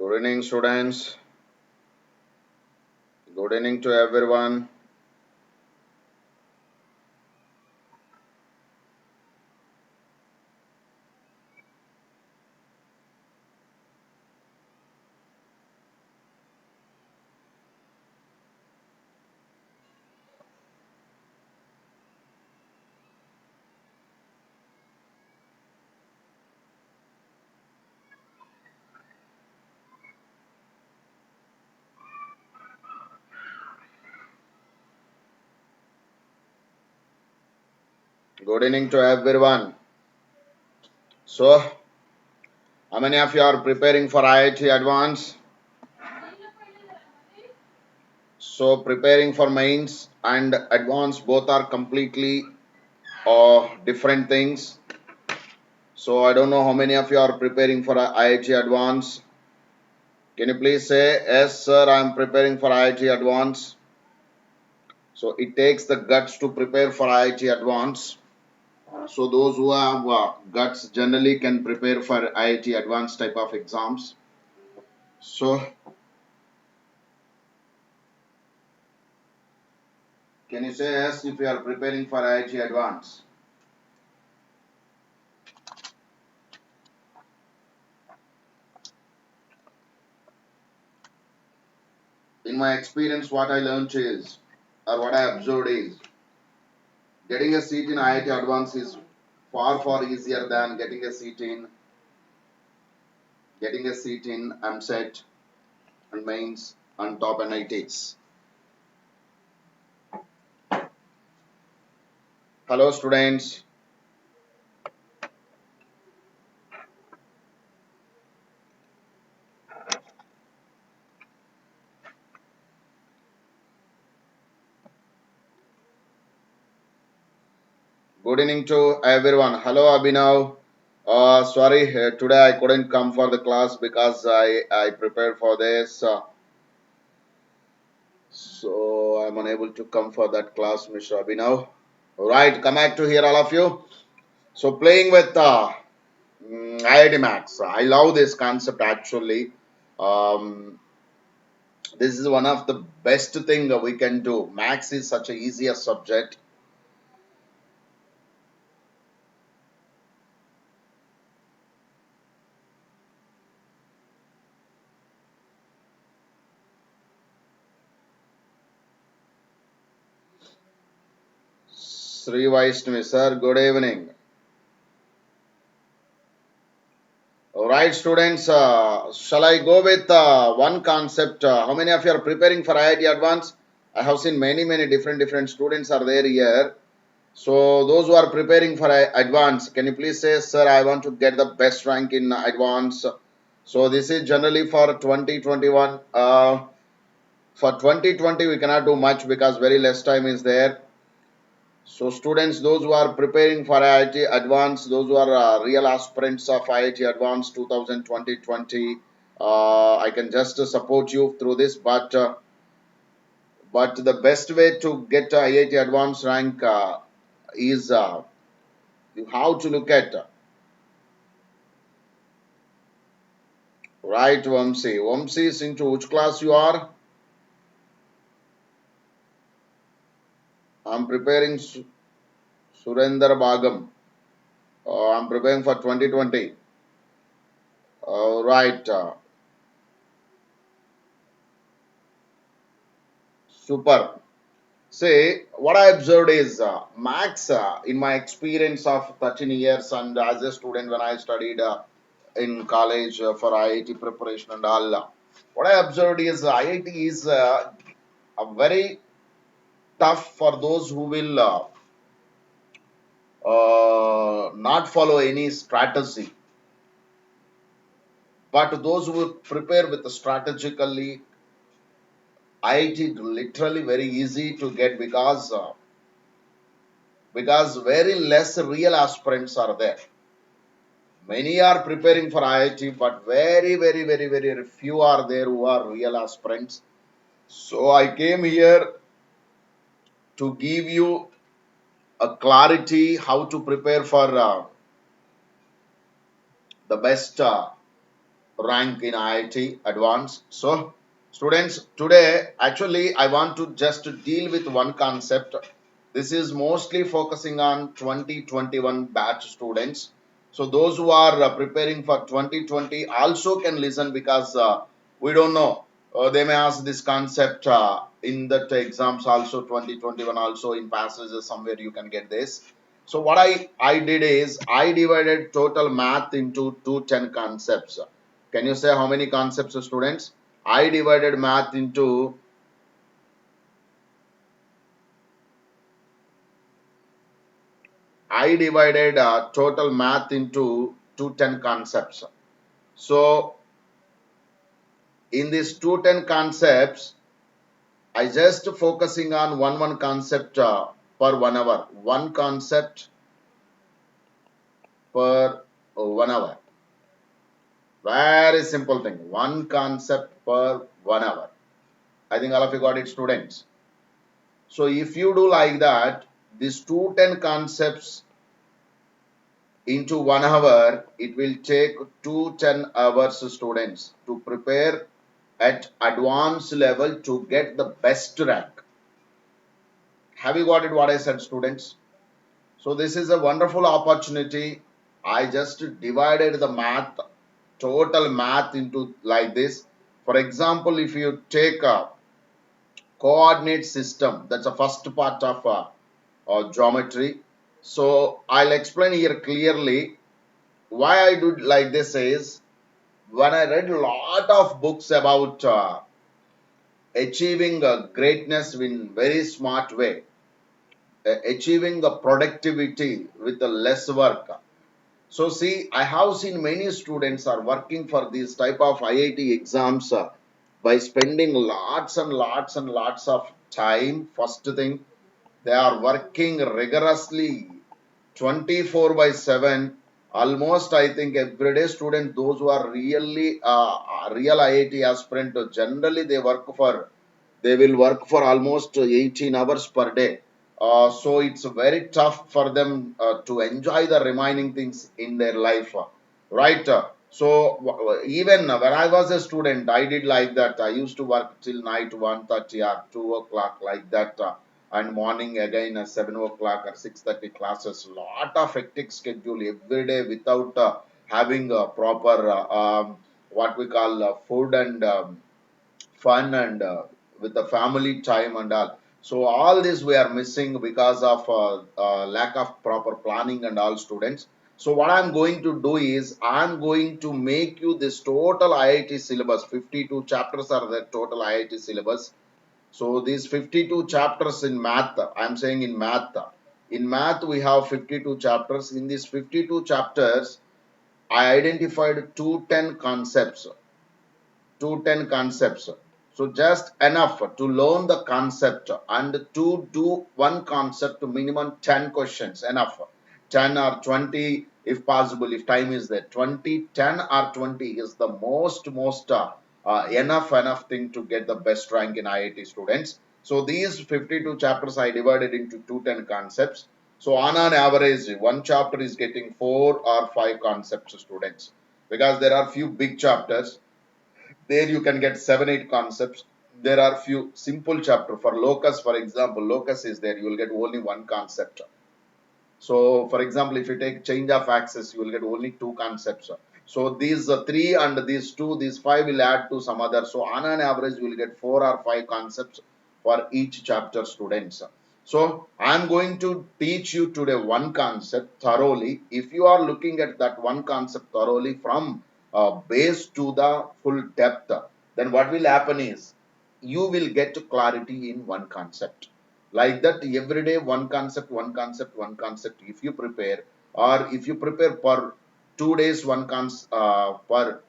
Good evening, students. Good evening to everyone. Good evening to everyone. So, how many of you are preparing for IIT Advance? So, preparing for mains and advance both are completely different things. So, I don't know how many of you are preparing for IIT Advance. Can you please say, yes, sir, I am preparing for IIT Advance. So, it takes the guts to prepare for IIT Advance. So those who have guts generally can prepare for IIT advanced type of exams. So can you say yes if you are preparing for IIT advanced? In my experience, what I learned is, or what I observed is, getting a seat in IIT advanced is far easier than getting a seat in MSET and mains and top NITs. Hello students. Good evening to everyone. Hello Abhinav. Sorry, today I couldn't come for the class because I prepared for this. So I'm unable to come for that class, Mr. Abhinav. Right, come back to here, all of you. So playing with IITMATHS. I love this concept actually. Um, this is one of the best thing that we can do. Maths is such a easier subject. Sri Vaishnavi, sir, good evening. Alright students, shall I go with one concept? How many of you are preparing for IIT Advance? I have seen many different students are there here. So those who are preparing for Advance, can you please say, sir, I want to get the best rank in Advance. So this is generally for 2021. For 2020 we cannot do much because very less time is there. So students, those who are preparing for IIT Advanced, those who are real aspirants of IIT Advanced 2020, I can just support you through this. But the best way to get IIT Advanced rank is you have to look at right Vamsi. Vamsi is into which class you are? I'm preparing Surendra Bhagam. I'm preparing for 2020. Right. Super. See, what I observed is maths, in my experience of 13 years and as a student when I studied in college for IIT preparation and all, what I observed is IIT is a very tough for those who will not follow any strategy. But those who prepare with strategically, IIT literally very easy to get because very less real aspirants are there. Many are preparing for IIT, but very few are there who are real aspirants. So I came here to give you a clarity how to prepare for the best rank in IIT Advanced. So, students, today actually I want to just deal with one concept. This is mostly focusing on 2021 batch students. So, those who are preparing for 2020 also can listen because we don't know. They may ask this concept in that exams also 2021 also in passages somewhere you can get this. So what I did is I divided total math into 210 concepts. Can you say how many concepts, students? I divided math into I divided total math into 210 concepts. So in these 210 concepts, I just focusing on one concept per 1 hour. One concept per 1 hour. Very simple thing. One concept per 1 hour. I think all of you got it, students. So if you do like that, these 210 concepts into 1 hour, it will take 210 hours, students, to prepare at advanced level to get the best rank. Have you got it what I said, students? So this is a wonderful opportunity. I just divided the math, total math into like this. For example, if you take a coordinate system, that's the first part of geometry. So I'll explain here clearly why I do like this is when I read a lot of books about achieving greatness in very smart way, achieving the productivity with the less work. So see, I have seen many students are working for these type of IIT exams by spending lots and lots and lots of time. First thing, they are working rigorously 24 by 7. Almost, I think, everyday student, those who are really real IIT aspirant, generally they will work for almost 18 hours per day. So it's very tough for them to enjoy the remaining things in their life, right? So even when I was a student, I did like that. I used to work till night 1:30 or 2 o'clock like that, and morning again at 7 o'clock or 6:30 classes. Lot of hectic schedule every day without having a proper what we call food and fun and with the family time and all. So all this we are missing because of lack of proper planning and all, students. So what I'm going to do is I'm going to make you this total IIT syllabus. 52 chapters are the total IIT syllabus. So these 52 chapters in math, I'm saying in math. In math we have 52 chapters. In these 52 chapters, I identified 210 concepts. 210 concepts. So just enough to learn the concept and to do one concept to minimum 10 questions. Enough. 10 or 20 if possible, if time is there. 20, 10 or 20 is the most enough thing to get the best rank in IIT, students. So these 52 chapters I divided into 210 concepts. So on an average, one chapter is getting 4 or 5 concepts, students. Because there are few big chapters, there you can get 7 8 concepts. There are few simple chapter for locus, for example. Locus is there, you will get only one concept. So for example, if you take change of axis, you will get only two concepts. So these three and these two, these five will add to some other. So on an average, you will get 4 or 5 concepts for each chapter, students. So I'm going to teach you today one concept thoroughly. If you are looking at that one concept thoroughly from base to the full depth, then what will happen is you will get clarity in one concept. Like that, every day one concept, one concept, one concept. If you prepare, or if you prepare per 2 days, one concept per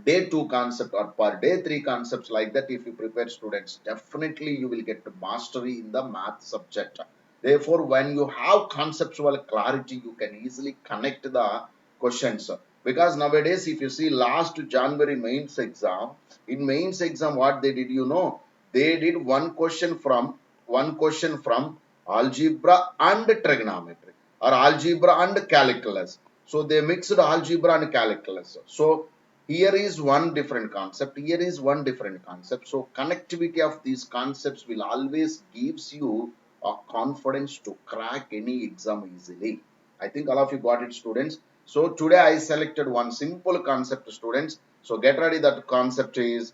day 2 concept, or per day 3 concepts, like that, if you prepare, students, definitely you will get mastery in the math subject. Therefore, when you have conceptual clarity, you can easily connect the questions. Because nowadays, if you see last January mains exam, in mains exam, what they did, they did one question from algebra and trigonometry, or algebra and calculus. So they mixed algebra and calculus. So here is one different concept. Here is one different concept. So connectivity of these concepts will always gives you a confidence to crack any exam easily. I think all of you got it, students. So today I selected one simple concept, students. So get ready. That concept is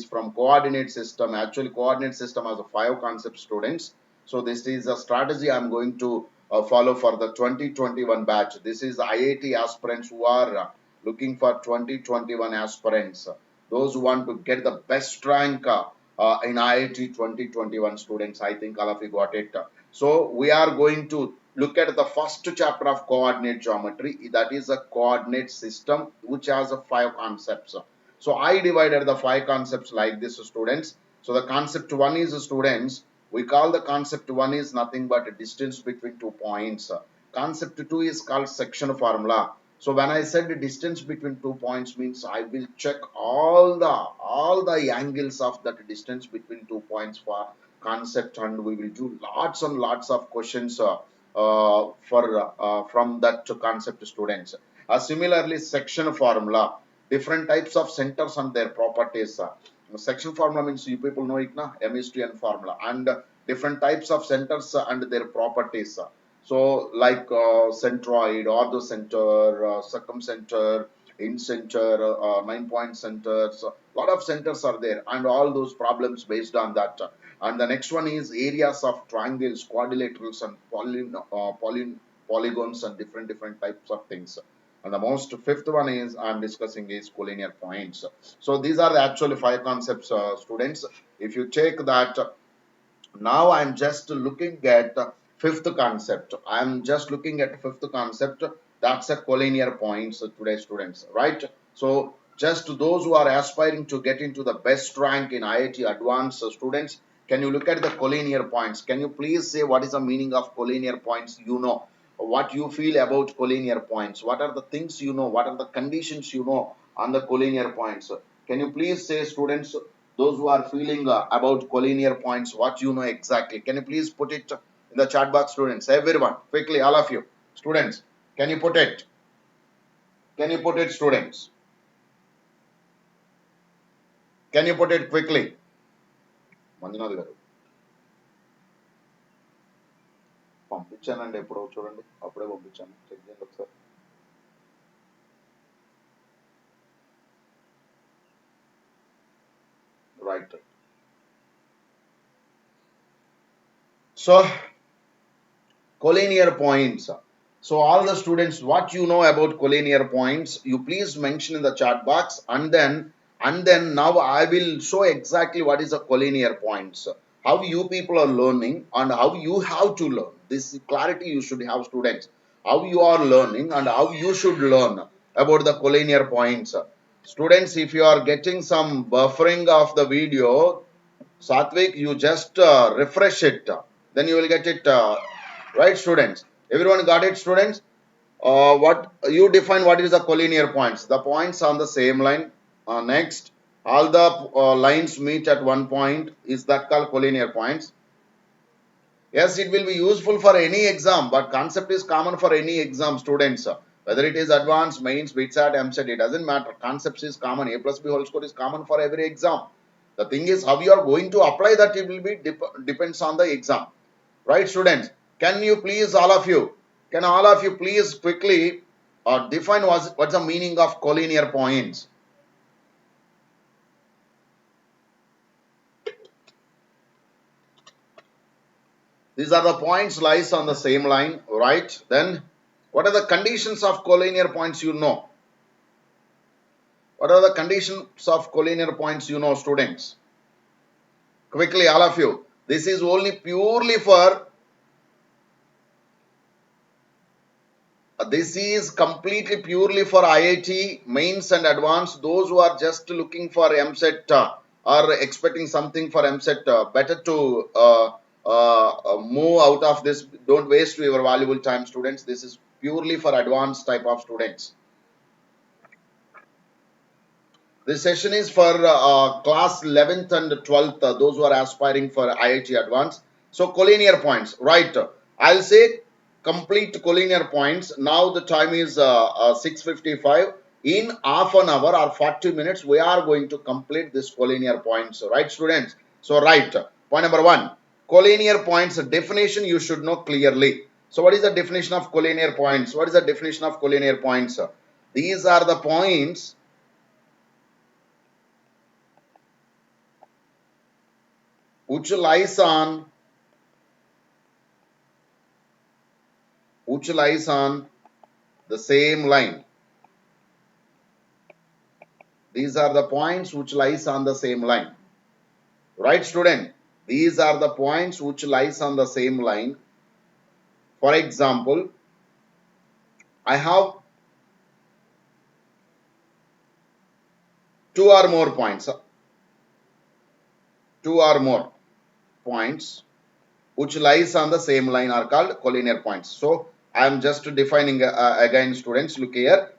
from coordinate system. Actually, coordinate system has a 5 concepts, students. So this is a strategy I'm going to follow for the 2021 batch. This is IIT aspirants who are looking for 2021 aspirants. Those who want to get the best rank in IIT 2021, students. I think all of you got it. So we are going to look at the first chapter of coordinate geometry. That is a coordinate system which has 5 concepts. So I divided the 5 concepts like this, students. So the concept 1 is, students, we call the concept 1 is nothing but a distance between 2 points. Concept 2 is called section formula. So when I said distance between 2 points means I will check all the angles of that distance between 2 points for concept, and we will do lots and lots of questions from that concept, students. Similarly, section formula, different types of centers and their properties. Section formula means you people know it na, M is to N formula, and different types of centers and their properties. So like centroid, orthocenter, circumcenter, in-center, 9-point centers, a lot of centers are there, and all those problems based on that. And the next one is areas of triangles, quadrilaterals, and polygons, and different types of things. And the most fifth one is I'm discussing is collinear points. So these are the actual 5 concepts, students. If you check that, now I'm just looking at fifth concept. I'm just looking at fifth concept. That's a collinear points today, students, right? So just those who are aspiring to get into the best rank in IIT Advanced, students, can you look at the collinear points? Can you please say what is the meaning of collinear points? You know what you feel about collinear points. What are the things you know? What are the conditions you know on the collinear points? Can you please say, students, those who are feeling about collinear points, what you know exactly? Can you please put it in the chat box, students? Everyone, quickly, all of you, students, can you put it? Can you put it, students? Can you put it quickly? Manjunath గారు పంపించానండి, ఎప్పుడో చూడండి, అప్పుడే పంపించాను, check చేయండి ఒకసారి. Right. So collinear points. So all the students, what you know about collinear points, you please mention in the chat box, and then now I will show exactly what is a collinear points, how you people are learning and how you have to learn. This clarity you should have, students, how you are learning and how you should learn about the collinear points. Students, if you are getting some buffering of the video, Satvik, you just refresh it, then you will get it, right, students? Everyone got it, students? What you define what is the collinear points? The points on the same line. Next, all the lines meet at one point. Is that called collinear points? Yes, it will be useful for any exam, but concept is common for any exam, students. Whether it is advanced, mains, BITSAT, MSET, it doesn't matter. Concepts is common. A plus B whole score is common for every exam. The thing is how you are going to apply that, it will be depends on the exam. Right, students? Can you please, all of you, can all of you please quickly define what's the meaning of collinear points? These are the points lies on the same line, right? Then what are the conditions of collinear points you know? What are the conditions of collinear points you know, students? Quickly, all of you. This is only purely for, this is completely purely for IIT mains and advanced. Those who are just looking for MSET or expecting something for MSET, better to move out of this. Don't waste your valuable time, students. This is purely for advanced type of students. This session is for class 11th and 12th, those who are aspiring for IIT Advanced. So collinear points, right? I'll say complete collinear points. Now the time is 6:55. In half an hour or 40 minutes, we are going to complete this collinear points. Right, students? So, right. Point number 1. Collinear points definition you should know clearly. So, what is the definition of collinear points? What is the definition of collinear points? These are the points which lies on the same line. These are the points which lies on the same line. Right, student? These are the points which lies on the same line. For example, I have two or more points. Two or more points which lies on the same line are called collinear points. So, I am just defining again, students. Look here.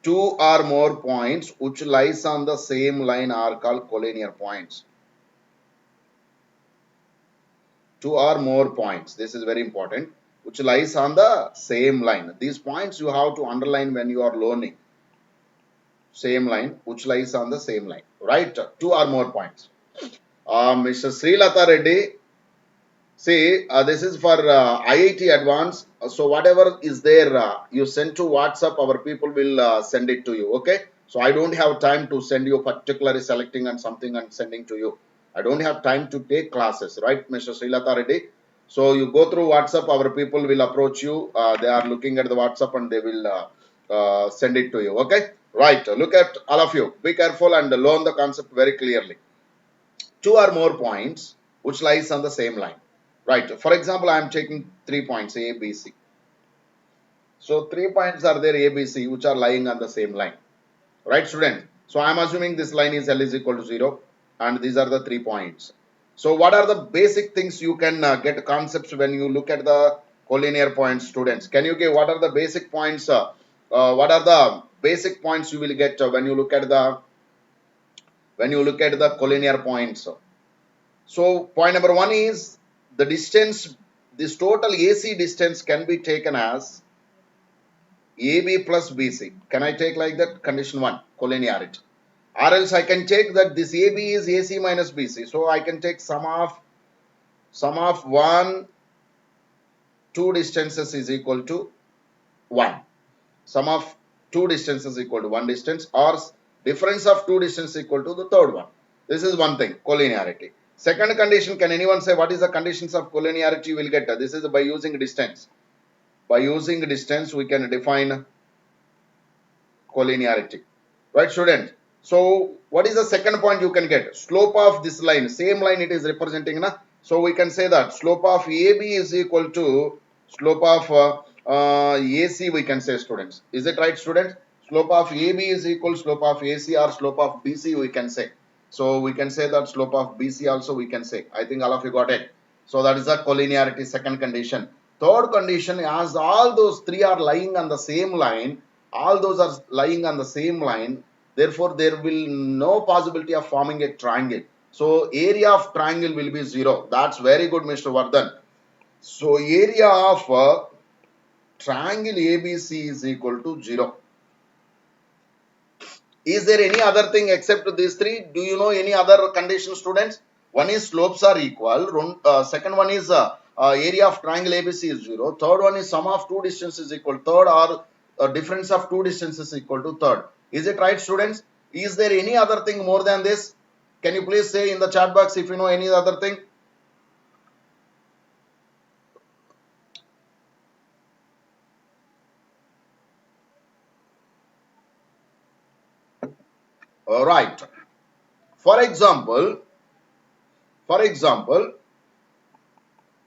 Two or more points which lies on the same line are called collinear points. Two or more points. This is very important. Which lies on the same line. These points you have to underline when you are learning. Same line, which lies on the same line. Right? Two or more points. Mr. Srilata Reddy, see, this is for IIT Advanced. So whatever is there, you send to WhatsApp, our people will send it to you. Okay. So I don't have time to send you particularly selecting and something and sending to you. I don't have time to take classes, right, Mr. Srilata Reddy? So you go through WhatsApp, our people will approach you. They are looking at the WhatsApp and they will send it to you. Okay. Right. Look at all of you. Be careful and learn the concept very clearly. Two or more points which lies on the same line. Right. For example, I am taking 3 points A, B, C. So 3 points are there A, B, C which are lying on the same line. Right, student? So I am assuming this line is L is equal to 0 and these are the 3 points. So what are the basic things you can get concepts when you look at the collinear points, students? Can you give what are the basic points? What are the basic points you will get when you look at the collinear points? So point number 1 is the distance. This total AC distance can be taken as AB plus BC. Can I take like that? Condition 1, collinearity. Or else I can take that this AB is AC minus BC. So I can take sum of two distances is equal to 1. Sum of two distances equal to one distance, or difference of two distances equal to the third one. This is one thing, collinearity. Second condition, can anyone say what is the conditions of collinearity you will get? This is by using distance. By using distance, we can define collinearity. Right, student? So, what is the second point you can get? Slope of this line, same line it is representing. Na? So, we can say that slope of AB is equal to slope of AC, we can say, students. Is it right, students? Slope of AB is equal to slope of AC, or slope of BC, we can say. So, we can say that slope of BC also we can say. I think all of you got it. So, that is the collinearity second condition. Third condition, as all those three are lying on the same line, all those are lying on the same line, therefore there will no possibility of forming a triangle. So area of triangle will be 0. That's very good, Mr. Vardhan. So area of triangle ABC is equal to 0. Is there any other thing except these three? Do you know any other condition, students? One is slopes are equal. Second one is area of triangle ABC is 0. Third one is sum of two distances equal. Third, or difference of two distances equal to third. Is it right, students? Is there any other thing more than this? Can you please say in the chat box if you know any other thing? All right. For example,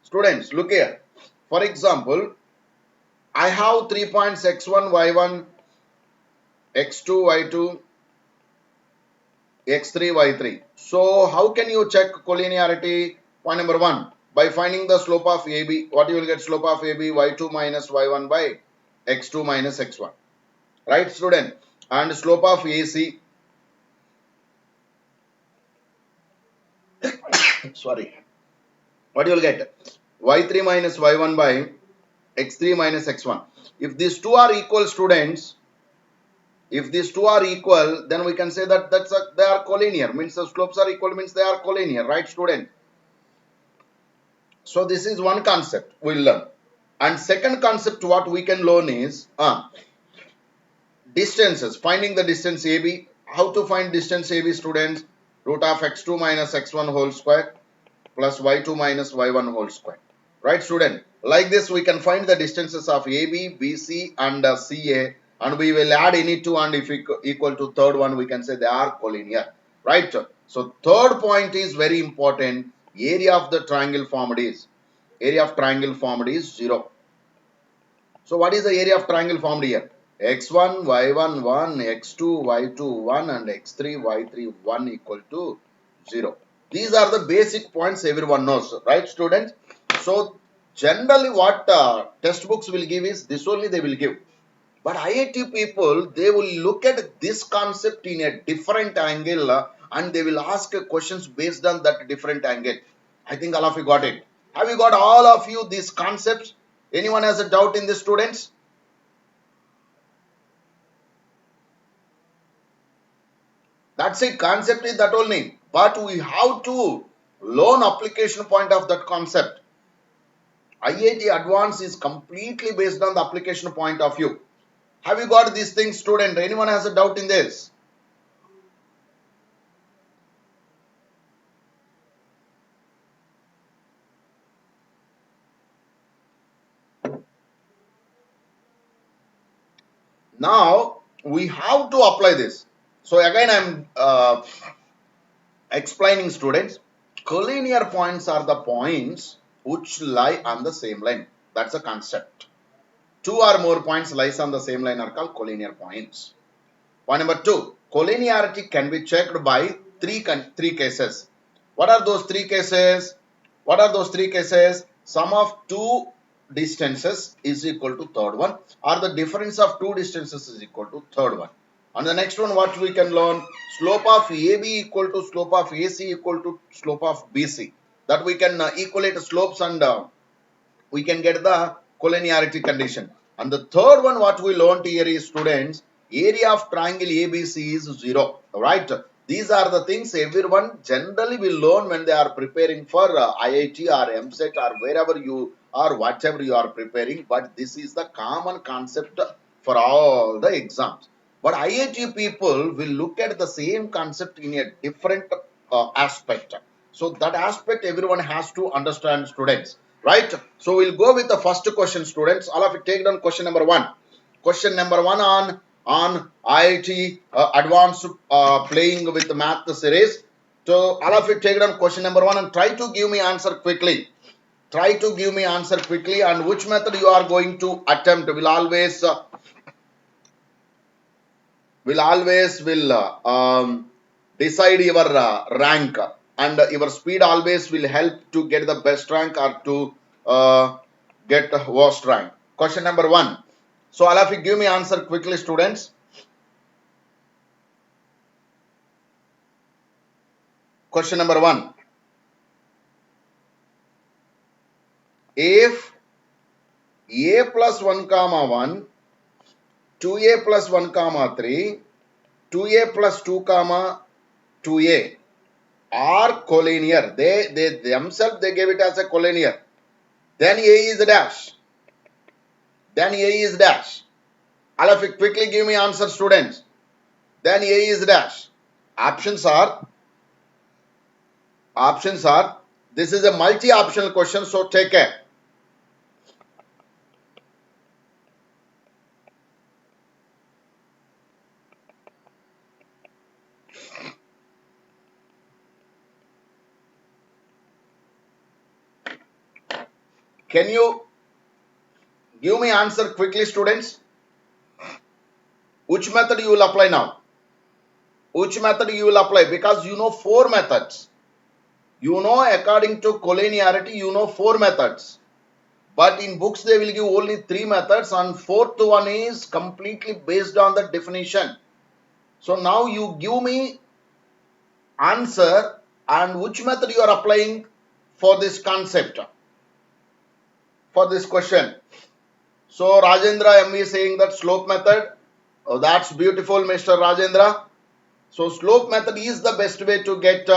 students, look here. For example, I have 3 points x1, y1, x2, y2, x3, y3. So how can you check collinearity? Point number 1, by finding the slope of AB. What you will get? Slope of AB, y2 minus y1 by x2 minus x1. Right, student? And slope of AC, sorry, what you will get? Y3 minus y1 by x3 minus x1. If these two are equal, students, if these two are equal, then we can say that they are collinear. Means the slopes are equal, means they are collinear, right, student? So this is one concept we'll learn. And second concept what we can learn is distances. Finding the distance AB. How to find distance AB, students? Root of x2 minus x1 whole square plus y2 minus y1 whole square. Right, student? Like this, we can find the distances of AB, BC and CA, and we will add any two, and if equal to third one, we can say they are collinear. Right? So third point is very important. Area of the triangle formed is 0. So what is the area of triangle formed here? x1, y1, 1, x2, y2, 1 and x3, y3, 1 equal to 0. These are the basic points everyone knows, right, students? So generally what textbooks will give is this only they will give. But IIT people, they will look at this concept in a different angle and they will ask questions based on that different angle. I think all of you got it. Have you got all of you these concepts? Anyone has a doubt in this, students? That's it. Concept is that only. But we have to learn application point of that concept. IIT Advanced is completely based on the application point of view. Have you got these things, student? Anyone has a doubt in this? Now we have to apply this. So again, I'm explaining, students. Collinear points are the points which lie on the same line. That's a concept. Two or more points lies on the same line are called collinear points. Point number 2, collinearity can be checked by three cases. What are those three cases? What are those three cases? Sum of two distances is equal to third one, or the difference of two distances is equal to third one. And the next one, what we can learn? Slope of AB equal to slope of AC equal to slope of BC. That we can equate slopes and we can get the collinearity condition. And the third one, what we learned here is, students, area of triangle ABC is 0. Right? These are the things everyone generally will learn when they are preparing for IIT or MSET or wherever you are, whatever you are preparing. But this is the common concept for all the exams. But IIT people will look at the same concept in a different aspect. So that aspect everyone has to understand, students. Right? So we'll go with the first question, students. All of you take down question number 1. Question number 1 on IIT Advanced playing with the math series. So all of you take down question number 1 and try to give me answer quickly. Try to give me answer quickly, and which method you are going to attempt will always decide your rank, and your speed always will help to get the best rank or to get worst rank. Question number 1. So all of you give me answer quickly, students. Question number 1. If a plus 1 comma 1, 2a plus 1 comma 3, 2a plus 2 comma 2a are collinear, they themselves they gave it as a collinear, then a is dash. Then a is dash. All of you quickly give me answer, students. Then a is dash. Options are, this is a multi-optional question, so take care. Can you give me answer quickly, students? Which method you will apply now? Which method you will apply? Because you know 4 methods. You know, according to collinearity, you know 4 methods. But in books, they will give only 3 methods, and 4th one is completely based on the definition. So now you give me answer and which method you are applying for this concept, for this question. So Rajendra M is saying that slope method. Oh, that's beautiful, Mr. Rajendra. So slope method is the best way to get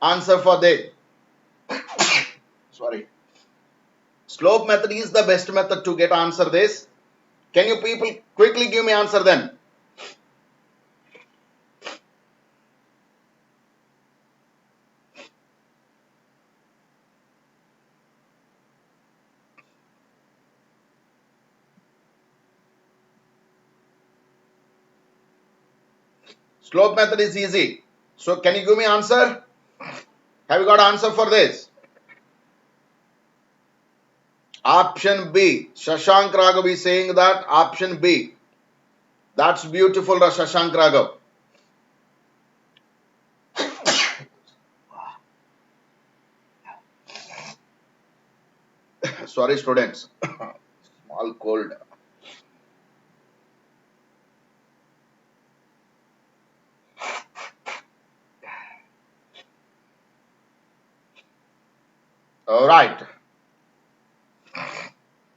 answer for this. Sorry. Slope method is the best method to get answer this. Can you people quickly give me answer then? Slope method is easy. So can you give me answer? Have you got answer for this? Option B. Shashank Raghav is saying that option B. That's beautiful, Shashank Raghav. Sorry, students. Small cold. All right.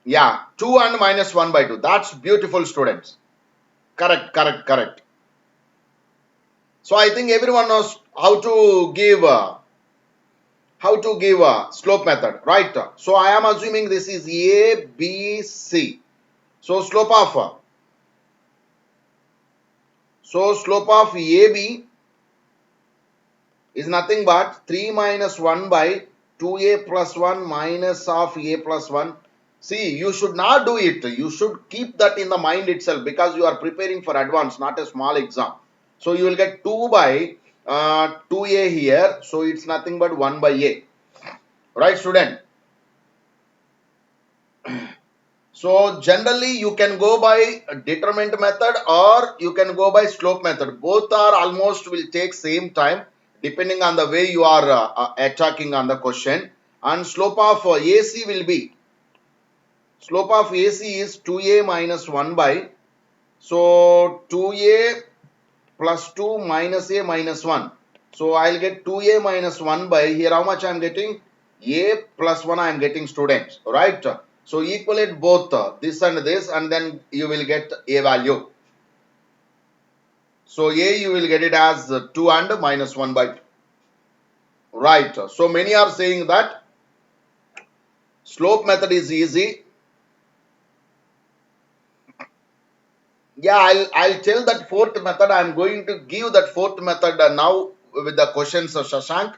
Yeah, 2 and minus 1 by 2. That's beautiful, students. Correct, correct, correct. So I think everyone knows how to give a slope method, right? So I am assuming this is A, B, C. So slope of AB is nothing but 3 minus 1 by 2A plus 1 minus of A plus 1. See, you should not do it. You should keep that in the mind itself because you are preparing for advance, not a small exam. So you will get 2 by 2A here. So it's nothing but 1 by A. Right, student? So generally you can go by determinant method or you can go by slope method. Both are almost will take same time depending on the way you are attacking on the question. And slope of AC will be, slope of AC is 2A minus 1 by, so 2A plus 2 minus A minus 1. So I'll get 2A minus 1 by, here how much I am getting? A plus 1 I am getting, students, right? So equalate both this and then you will get A value. So A you will get it as 2 and minus 1 by 2. Right. So many are saying that slope method is easy. Yeah, I'll tell that fourth method. I'm going to give that fourth method now with the questions of Shashank.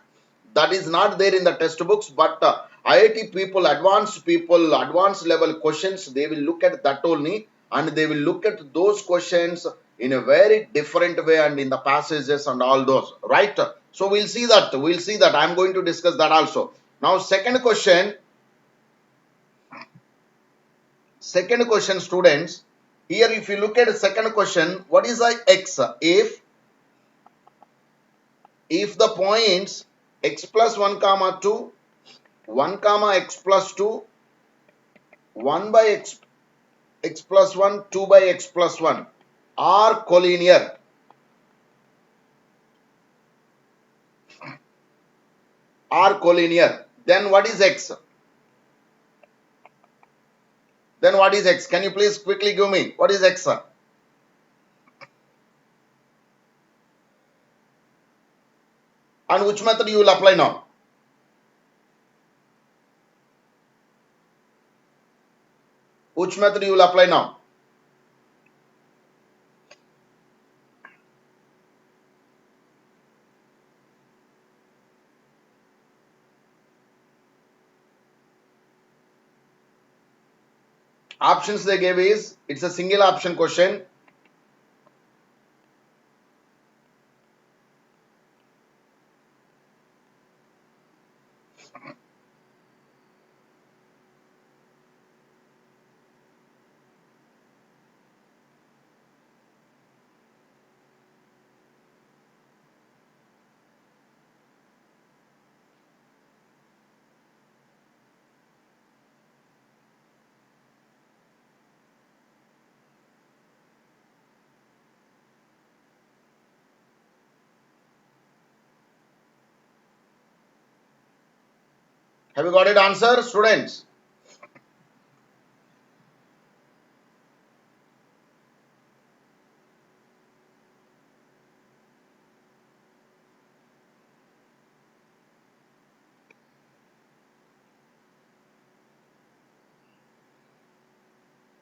That is not there in the textbooks, but IIT people, advanced level questions, they will look at that only and they will look at those questions in a very different way and in the passages and all those, right? So we'll see that. I'm going to discuss that also. Now, second question, students. Here, if you look at the second question, what is the x? If the points x plus 1 comma 2, 1 comma x plus 2, 1 by x plus 1, 2 by x plus 1 are collinear. Then what is x? Can you please quickly give me what is x? And which method you will apply now? Which method you will apply now? Options they gave is, it's a single option question. Have you got it answer, students?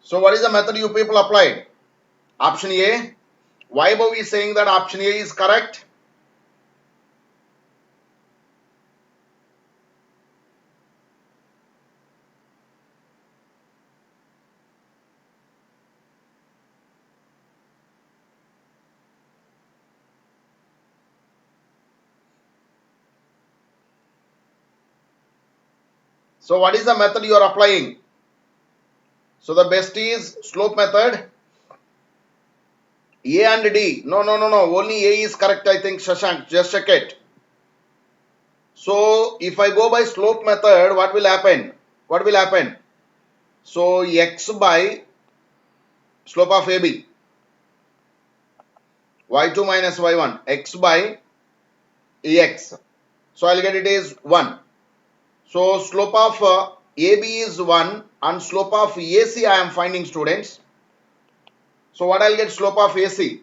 So what is the method you people applied? Option A. Vaibhav is saying that option A is correct. So what is the method you are applying? So the best is slope method. A and D. No. Only A is correct, I think, Shashank. Just check it. So if I go by slope method, what will happen? What will happen? So x by slope of AB. y2 minus y1. X by Ax. So I'll get it is 1. So slope of AB is 1 and slope of AC I am finding, students. So what I'll get slope of AC?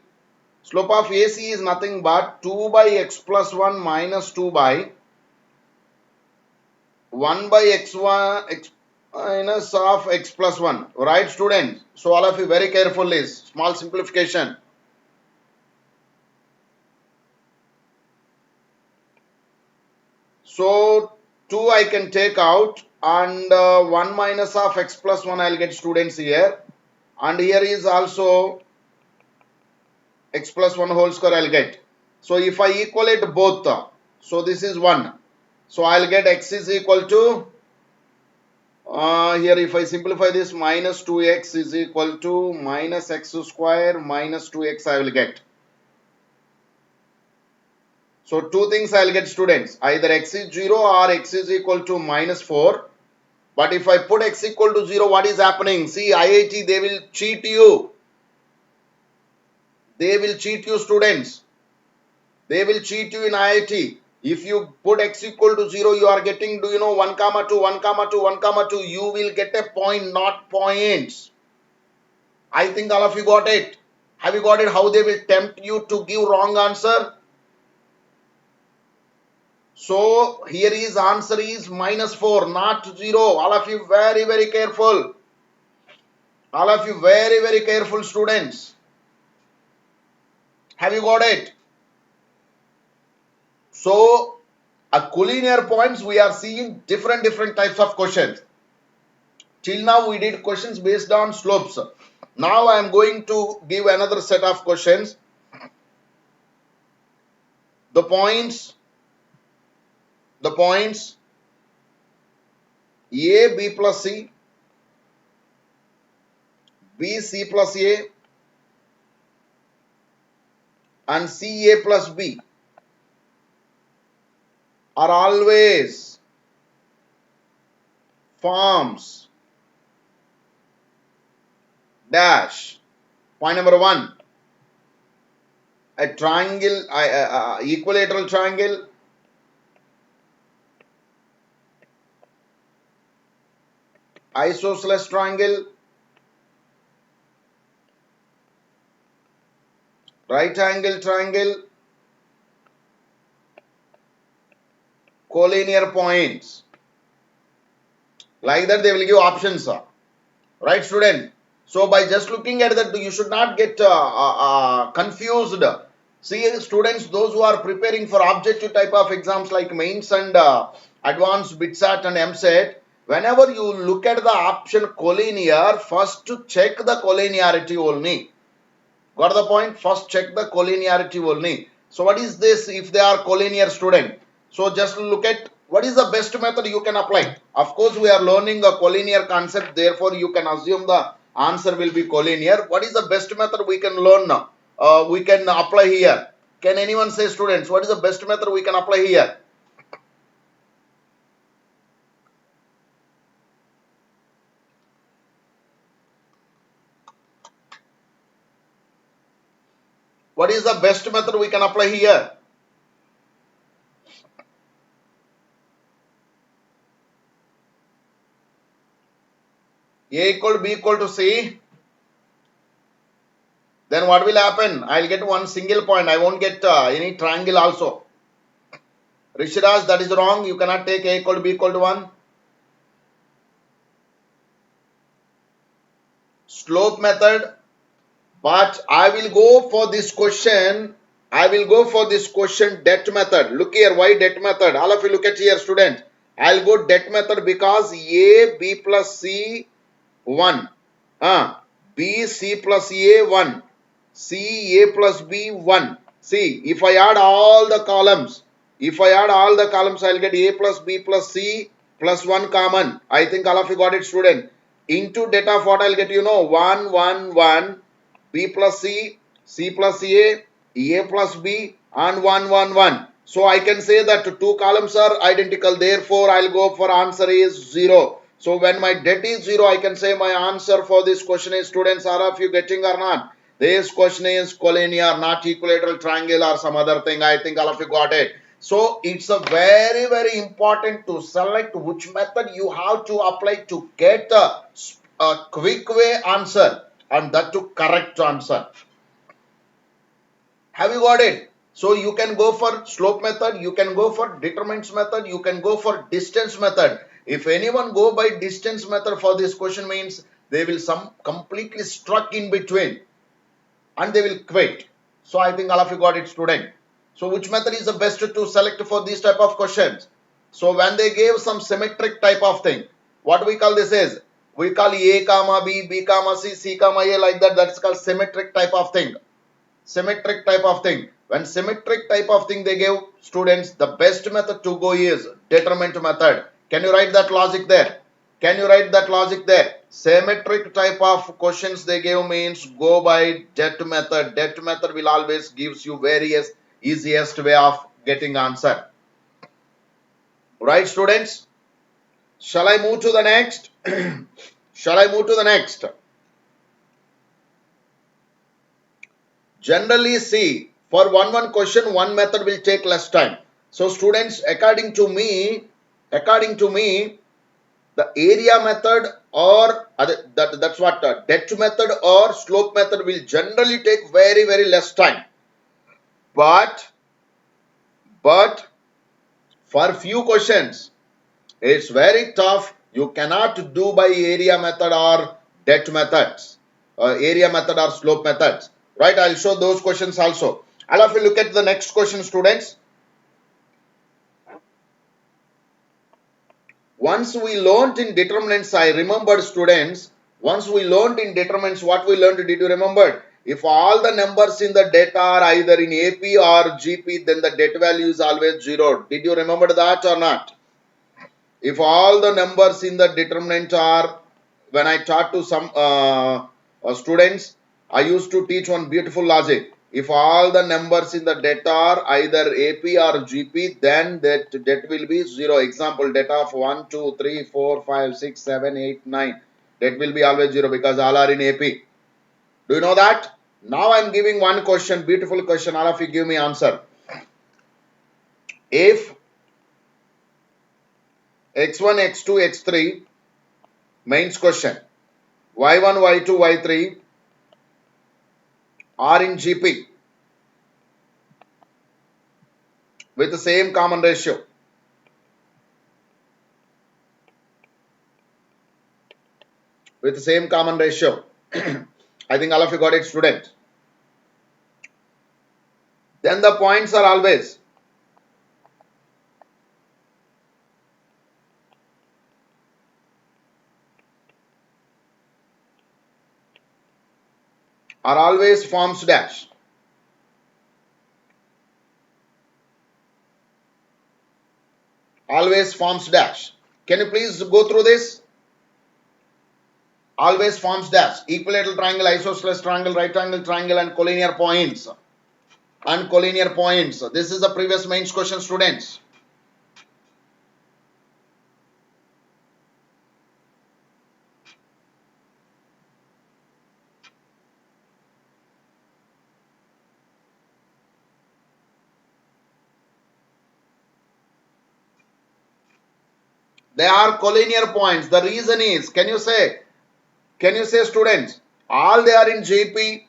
Slope of AC is nothing but 2 by x plus 1 minus 2 by 1 by x1 x minus of x plus 1. Right, students? So all of you very careful is small simplification. So 2 I can take out and 1 minus of x plus 1 I'll get, students, here. And here is also x plus 1 whole square I'll get. So if I equalate both, so this is 1. So I'll get x is equal to, here if I simplify this, minus 2x is equal to minus x square minus 2x I will get. So two things I'll get, students. Either x is 0 or x is equal to minus 4. But if I put x equal to 0, what is happening? See, IIT, they will cheat you. They will cheat you, students. They will cheat you in IIT. If you put x equal to 0, you are getting, 1 comma 2, 1 comma 2, 1 comma 2. You will get a point, not points. I think all of you got it. Have you got it? How they will tempt you to give wrong answer? So here is answer is minus 4, not 0. All of you very, very careful. All of you very, very careful, students. Have you got it? So at collinear points, we are seeing different types of questions. Till now we did questions based on slopes. Now I am going to give another set of questions. The points A, B plus C, B, C plus A, and C, A plus B are always forms dash. Point number 1, a triangle, equilateral triangle, isosceles triangle, right angle triangle, collinear points. Like that they will give options. Right, student? So by just looking at that, you should not get confused. See, students, those who are preparing for objective type of exams like mains and advanced BITSAT and MSET, whenever you look at the option collinear, first to check the collinearity only. Got the point? First check the collinearity only. So what is this if they are collinear, student? So just look at what is the best method you can apply. Of course, we are learning a collinear concept, therefore you can assume the answer will be collinear. What is the best method we can learn now? We can apply here. Can anyone say, students, what is the best method we can apply here? What is the best method we can apply here? A equal to B equal to C. Then what will happen? I'll get one single point. I won't get any triangle also. Rishiraj, that is wrong. You cannot take A equal to B equal to 1. slope method, but I will go for this question. I will go for this question det method. Look here, why det method? All of you look at here, student. I'll go det method because A, B plus C, 1. B, C plus A, 1. C, A plus B, 1. See, if I add all the columns, I'll get A plus B plus C plus 1 common. I think all of you got it, student. Into det of what I'll get, 1, 1, 1. B plus C, C plus A plus B, and 1, 1, 1. So I can say that two columns are identical. Therefore, I'll go for answer is 0. So when my det is 0, I can say my answer for this question is, students, are of you getting or not? This question is collinear, not equilateral triangle or some other thing. I think all of you got it. So it's a very, very important to select which method you have to apply to get a quick way answer, and that to correct answer. Have you got it? So you can go for slope method, you can go for determinants method, you can go for distance method. If anyone go by distance method for this question, means they will some completely stuck in between and they will quit. So I think all of you got it, student. So which method is the best to select for these type of questions? So when they gave some symmetric type of thing, what we call this is, we call A comma B, B comma C, C comma A, like that. That's called symmetric type of thing. Symmetric type of thing. When symmetric type of thing they gave students, the best method to go is determinant method. Can you write that logic there? Can you write that logic there? Symmetric type of questions they gave means go by det method. Det method will always gives you various easiest way of getting answer. Right, students? Shall I move to the next? Shall I move to the next? Generally, see, for one question, one method will take less time. So students, according to me, the area method or that's what det method or slope method will generally take very, very less time. But for few questions, it's very tough. You cannot do by area method or det methods, area method or slope methods. Right? I'll show those questions also. All of you look at the next question, students. Once we learned in determinants, I remembered, students, once we learned in determinants, what we learned, did you remember? If all the numbers in the det are either in AP or GP, then the det value is always 0. Did you remember that or not? If all the numbers in the determinant are, when I taught to some students, I used to teach one beautiful logic. If all the numbers in the det are either AP or GP, then that det will be 0. Example, det of 1, 2, 3, 4, 5, 6, 7, 8, 9. Det will be always 0 because all are in AP. Do you know that? Now I am giving one question, beautiful question. All of you give me answer. If x1, x2, x3, mains question, y1, y2, y3 are in GP with the same common ratio. With the same common ratio. I think all of you got it, student. Then the points are always forms dash. Always forms dash. Can you please go through this? Always forms dash. Equilateral triangle, isosceles triangle, right angle triangle, and collinear points. And collinear points. This is the previous mains question, students. They are collinear points. The reason is, can you say students, all they are in GP,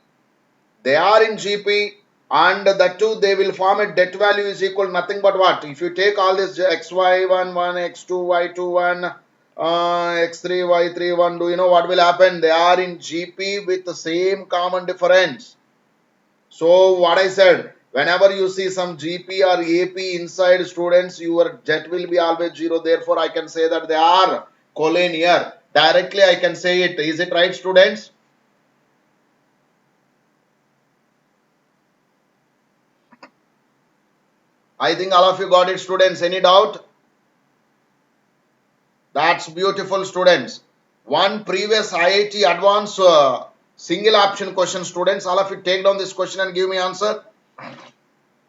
and the two they will form a det value is equal nothing but what? If you take all this xy1, 1, x2, y2, 1, X3, Y3, 1. Do you know what will happen? They are in GP with the same common difference. So what I said, whenever you see some GP or AP inside students, your jet will be always 0. Therefore, I can say that they are collinear. Directly I can say it. Is it right, students? I think all of you got it, students. Any doubt? That's beautiful, students. One previous IIT Advanced single option question, students. All of you take down this question and give me answer.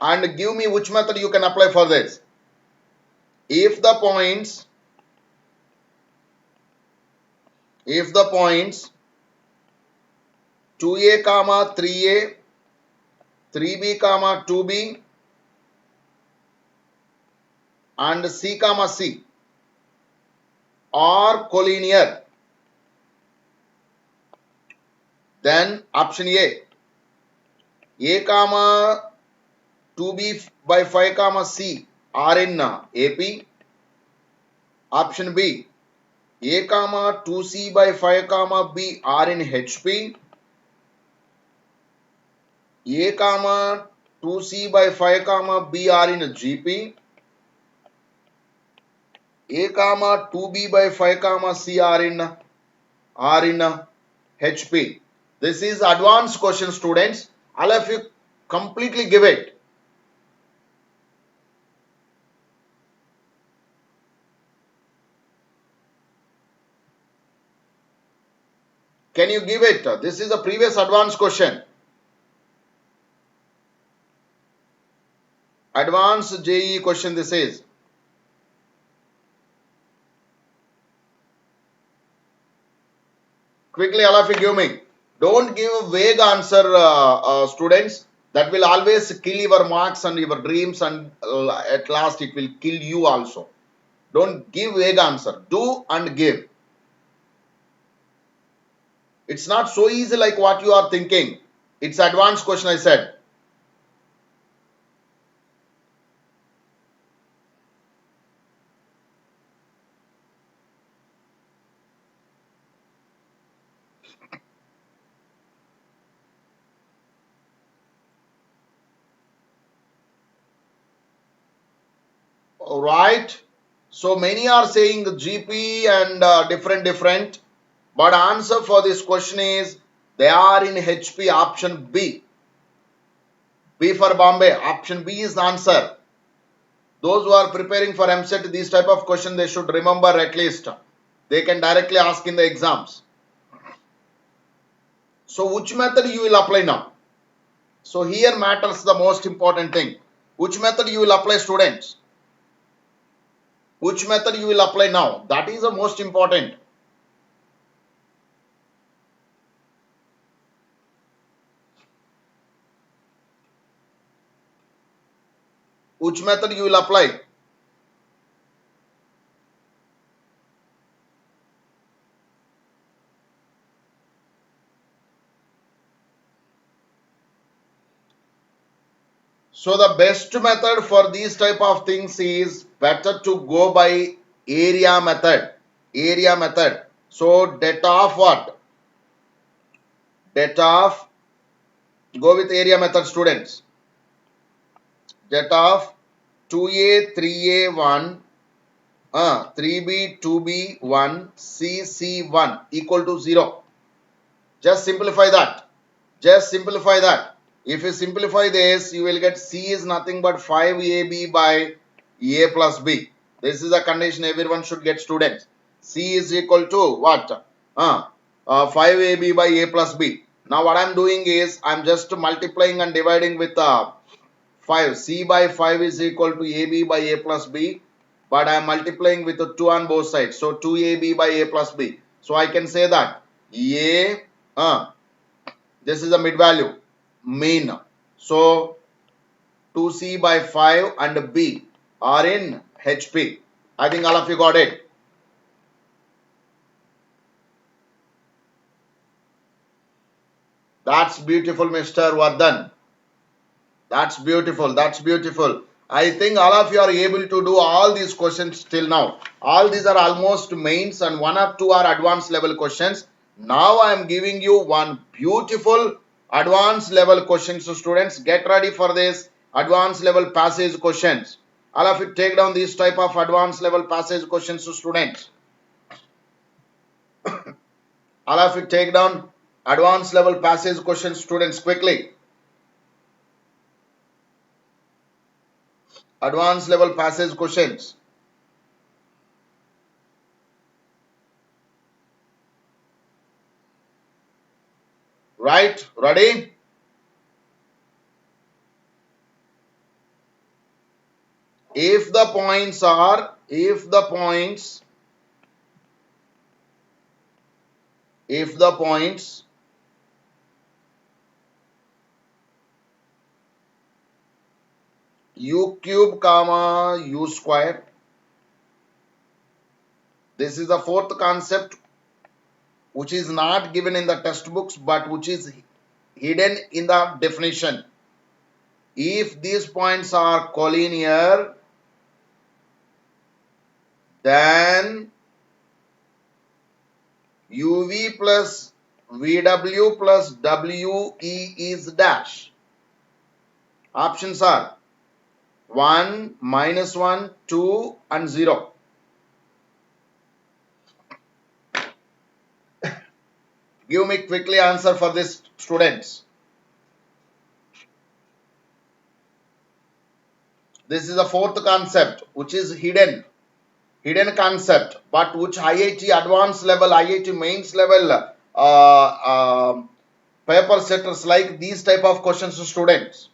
And give me which method you can apply for this. If the points, if the points 2a comma 3a, 3b comma 2b, and c comma c are collinear, then option A comma 2b by 5 comma c are in AP. Option B, A comma 2c by 5 comma b are in HP. A comma 2c by 5 comma b are in GP. A comma 2b by 5 comma c are in HP. This is advanced question, students. All of you completely give it. Can you give it? This is a previous advanced question. Advanced JEE question this is. Quickly, all of you give me. Don't give a vague answer, students. That will always kill your marks and your dreams, and at last it will kill you also. Don't give vague answer. Do and give. It's not so easy like what you are thinking. It's advanced question, I said. Right? So many are saying the GP and different. But answer for this question is they are in HP, option B. B for Bombay. Option B is the answer. Those who are preparing for MSET, these type of question they should remember at least. They can directly ask in the exams. So which method you will apply now? So here matters the most important thing. Which method you will apply, students? Which method you will apply now? That is the most important. Which method you will apply? So the best method for these type of things is better to go by area method. Area method. So det of what? Det of, go with area method, students. Det of 2a, 3a, 1, 3b, 2b, 1, c, 1 equal to 0. Just simplify that. Just simplify that. If you simplify this, you will get C is nothing but 5AB by A plus B. This is a condition everyone should get, students. C is equal to what? 5AB by A plus B. Now what I am doing is, I am just multiplying and dividing with 5. C by 5 is equal to AB by A plus B. But I am multiplying with the 2 on both sides. So 2AB by A plus B. So I can say that A, this is the mid value, mean. So 2C by 5 and B are in HP. I think all of you got it. That's beautiful, Mr. Vardhan. That's beautiful. That's beautiful. I think all of you are able to do all these questions till now. All these are almost mains and one or two are advanced level questions. Now I am giving you one beautiful advanced level questions. So students, get ready for this advanced level passage questions. All of you take down these type of advanced level passage questions to students. All of you take down advanced level passage questions, students, quickly. Advanced level passage questions. Right? Ready? If the points u cube comma u square, this is the fourth concept which is not given in the textbooks but which is hidden in the definition. If these points are collinear, then uv plus vw plus we is dash. Options are 1, -1, 2 and 0. Give me quickly answer for this, students. This is the fourth concept which is hidden concept, but which IIT Advanced Level, IIT Mains Level paper setters like these type of questions to students.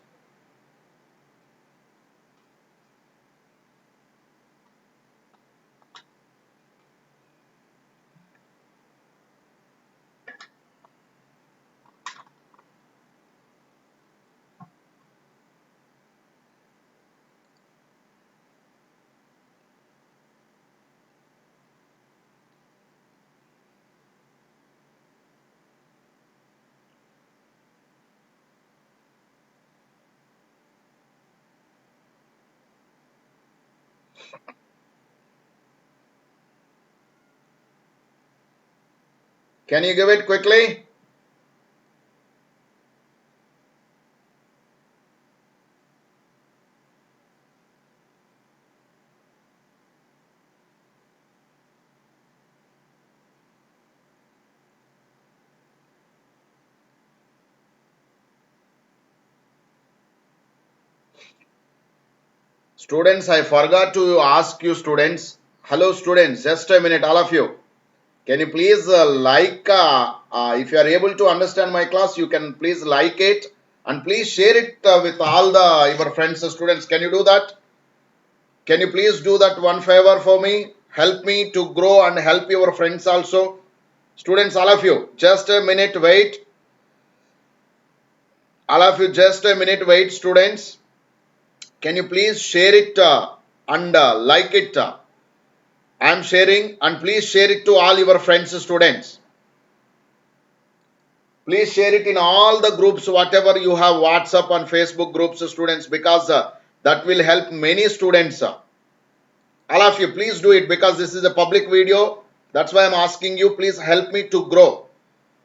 Can you give it quickly? Students, I forgot to ask you, students. Hello students, just a minute, all of you. Can you please if you are able to understand my class, you can please like it and please share it with all your friends, students. Can you do that? Can you please do that one favor for me? Help me to grow and help your friends also. Students, all of you, just a minute wait. All of you, just a minute wait, students. Can you please share it and like it? I am sharing and please share it to all your friends, students. Please share it in all the groups, whatever you have, WhatsApp and Facebook groups, students, because that will help many students. All of you, please do it because this is a public video. That's why I'm asking you, please help me to grow.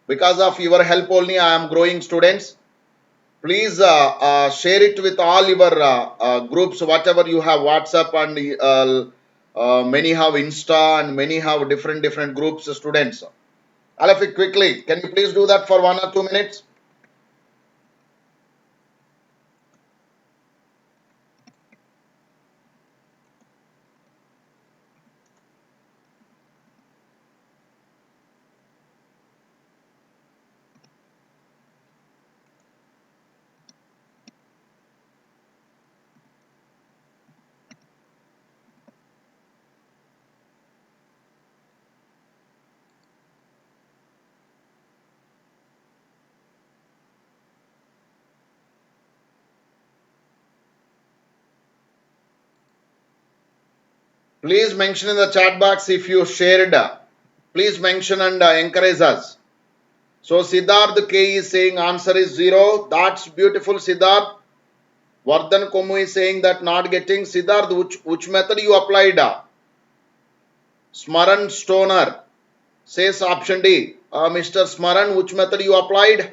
Because of your help only, I am growing, students. Please share it with all your groups, whatever you have, WhatsApp and many have Insta and many have different groups, students. All of it quickly. Can you please do that for 1 or 2 minutes? Please mention in the chat box if you shared. Please mention and encourage us. So Siddharth K is saying answer is 0. That's beautiful, Siddharth. Vardhan Komu is saying that not getting. Siddharth, which method you applied? Smaran Stoner says option D. Mr. Smaran, which method you applied?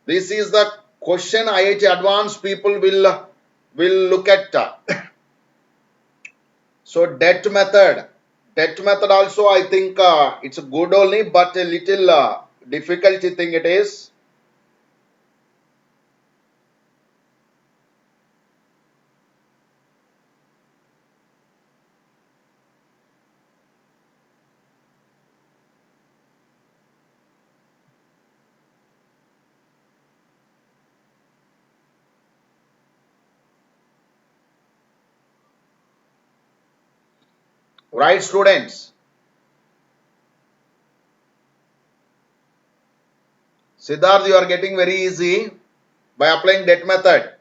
This is the question IIT Advanced people will look at. So debt method. Debt method also I think it's good only, but a little difficulty thing it is. Right, students? Siddharth, you are getting very easy by applying debt method.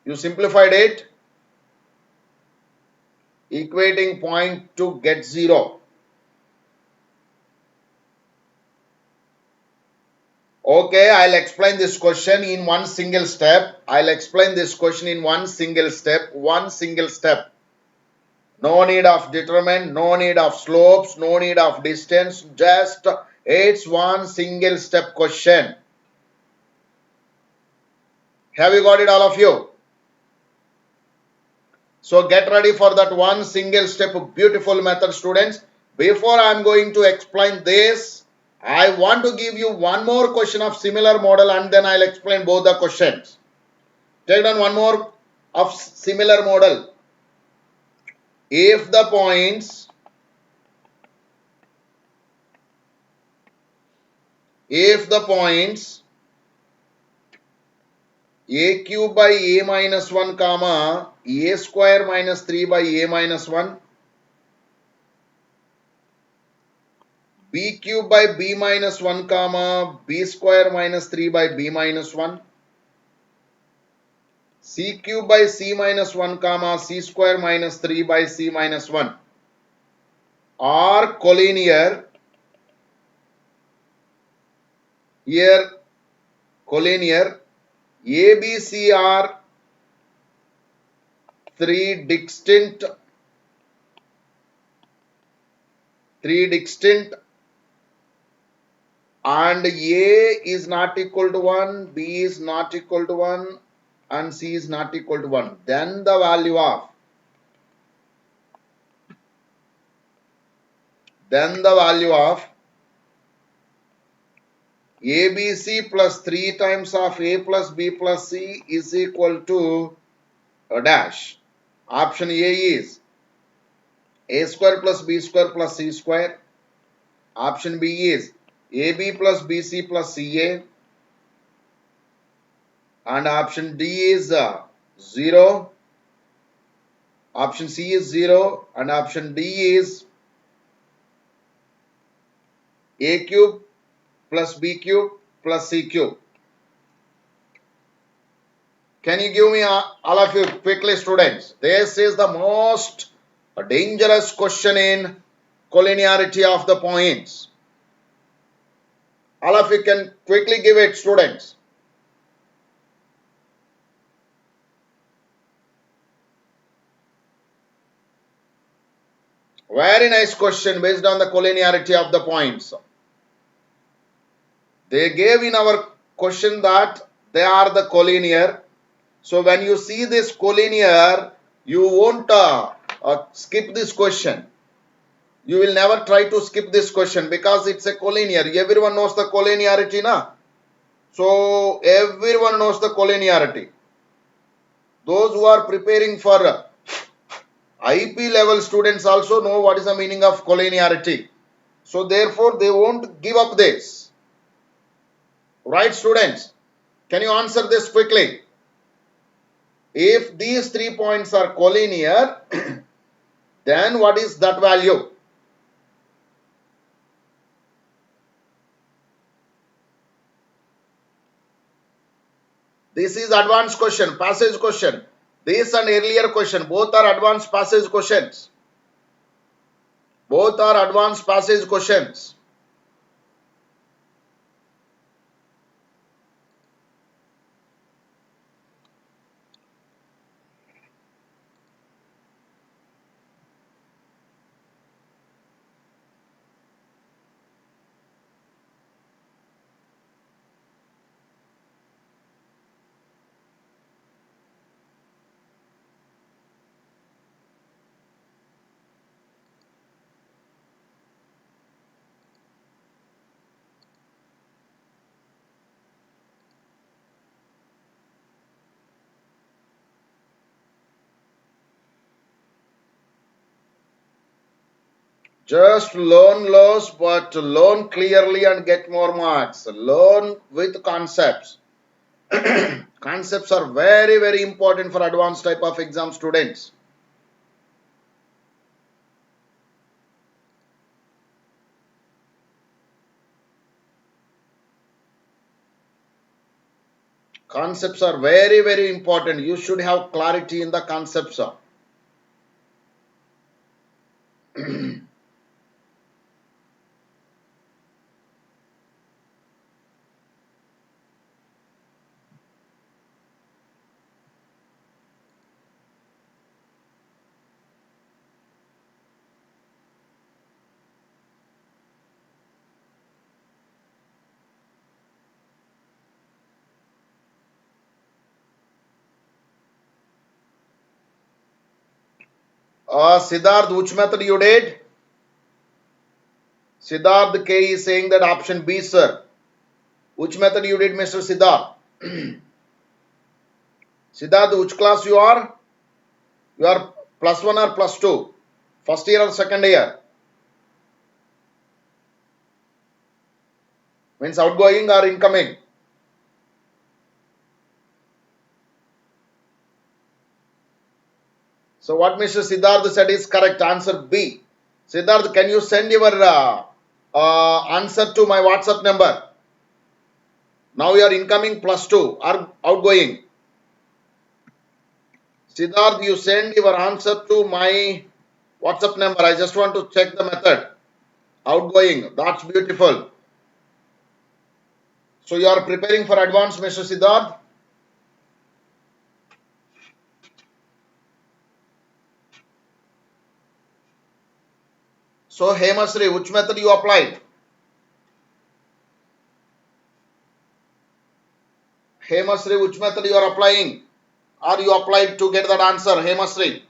You simplified it, equating point to get 0. Okay, I'll explain this question in one single step. One single step. No need of determinant, no need of slopes, no need of distance. Just it's one single step question. Have you got it, all of you? So get ready for that one single step beautiful method, students. Before I am going to explain this, I want to give you one more question of similar model and then I'll explain both the questions. Take down one more of similar model. If the points a cube by a minus 1 comma a square minus 3 by a minus 1, b cube by b minus 1 comma b square minus 3 by b minus 1, c cube by c minus 1 comma c square minus 3 by c minus 1 are collinear. Here collinear. A, B, C are three distinct and A is not equal to 1, B is not equal to 1 and C is not equal to 1. Then the value of ABC plus 3 times of A plus B plus C is equal to a dash. Option A is A square plus B square plus C square. Option B is AB plus BC plus CA. And option D is 0. Option C is 0 and option D is A cube plus B cube plus C cube. Can you give me all of you quickly, students? This is the most dangerous question in collinearity of the points. All of you can quickly give it, students. Very nice question based on the collinearity of the points. They gave in our question that they are the collinear. So when you see this collinear, you won't skip this question. You will never try to skip this question because it's a collinear. Everyone knows the collinearity, na? So everyone knows the collinearity. Those who are preparing for IP level students also know what is the meaning of collinearity. So therefore they won't give up this. Right, students? Can you answer this quickly? If these 3 points are collinear, then what is that value? This is advanced question, passage question. This and earlier question, both are advanced passage questions. Both are advanced passage questions. Just learn less, but learn clearly and get more marks. Learn with concepts. Concepts are very, very important for advanced type of exam students. Concepts are very, very important. You should have clarity in the concepts. Siddharth, which method you did? Siddharth K is saying that option B, sir. Which method you did, Mr. Siddharth? Siddharth, which class you are? You are plus one or plus two? First year or second year? Means outgoing or incoming? So what Mr. Siddharth said is correct. Answer B. Siddharth, can you send your answer to my WhatsApp number? Now you are incoming plus two or outgoing. Siddharth, you send your answer to my WhatsApp number. I just want to check the method. Outgoing. That's beautiful. So you are preparing for advance, Mr. Siddharth? So Hemasri, which method you applied? Hemasri, which method you are applying? Or you applied to get that answer? Hemasri,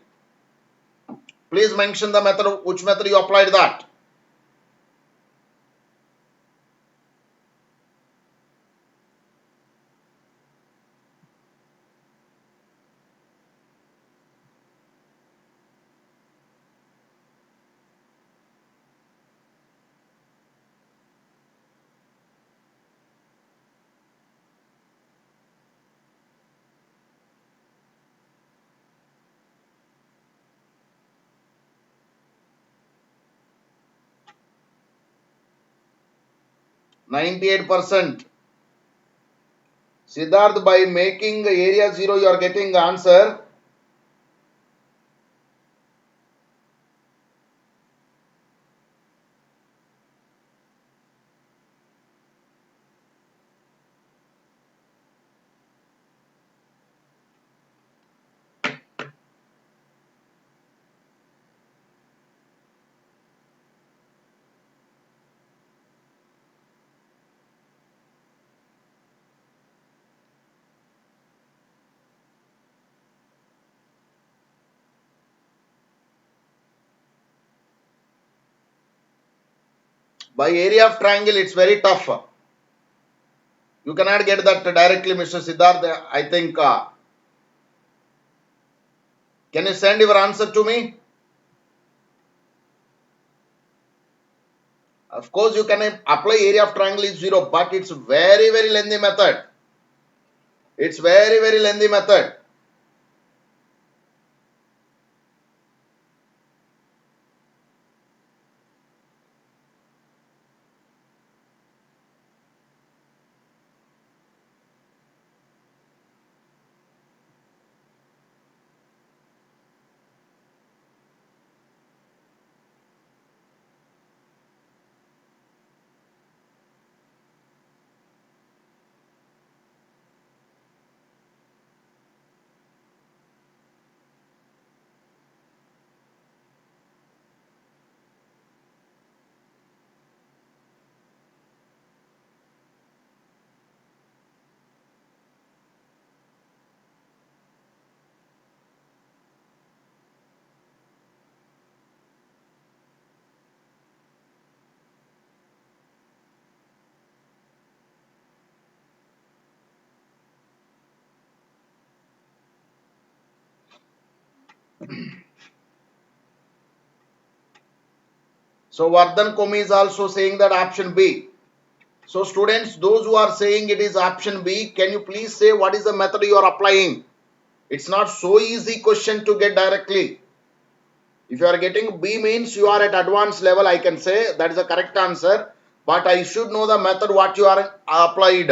please mention the method, which method you applied that. %98. Siddharth, by making area 0, you are getting the answer. By area of triangle, it's very tough. You cannot get that directly, Mr. Siddharth. I think. Can you send your answer to me? Of course, you can apply area of triangle is 0, but it's very, very lengthy method. It's very, very lengthy method. So Vardhan Komi is also saying that option B. So students, those who are saying it is option B, can you please say what is the method you are applying? It's not so easy question to get directly. If you are getting B means you are at advanced level, I can say that is the correct answer. But I should know the method what you are applied.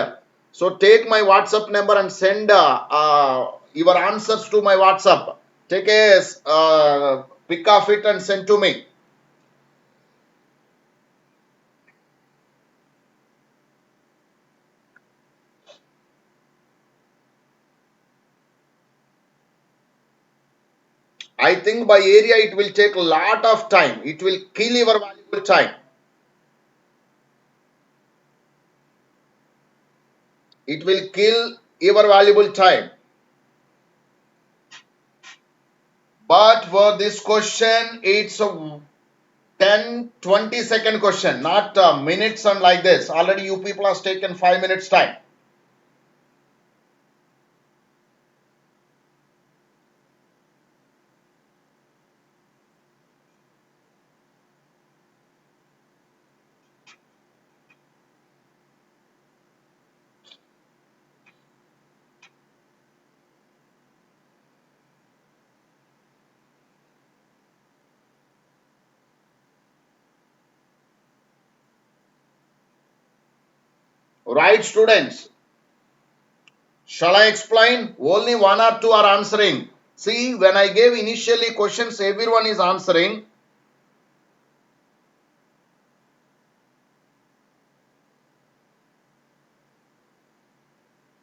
So take my WhatsApp number and send your answers to my WhatsApp. Take a pic of it and send to me. I think by area it will take a lot of time. It will kill your valuable time. It will kill your valuable time. But for this question, it's a 10-20 second question, not minutes and like this. Already you people have taken 5 minutes time. Right, students? Shall I explain? Only one or two are answering. See, when I gave initially questions, everyone is answering.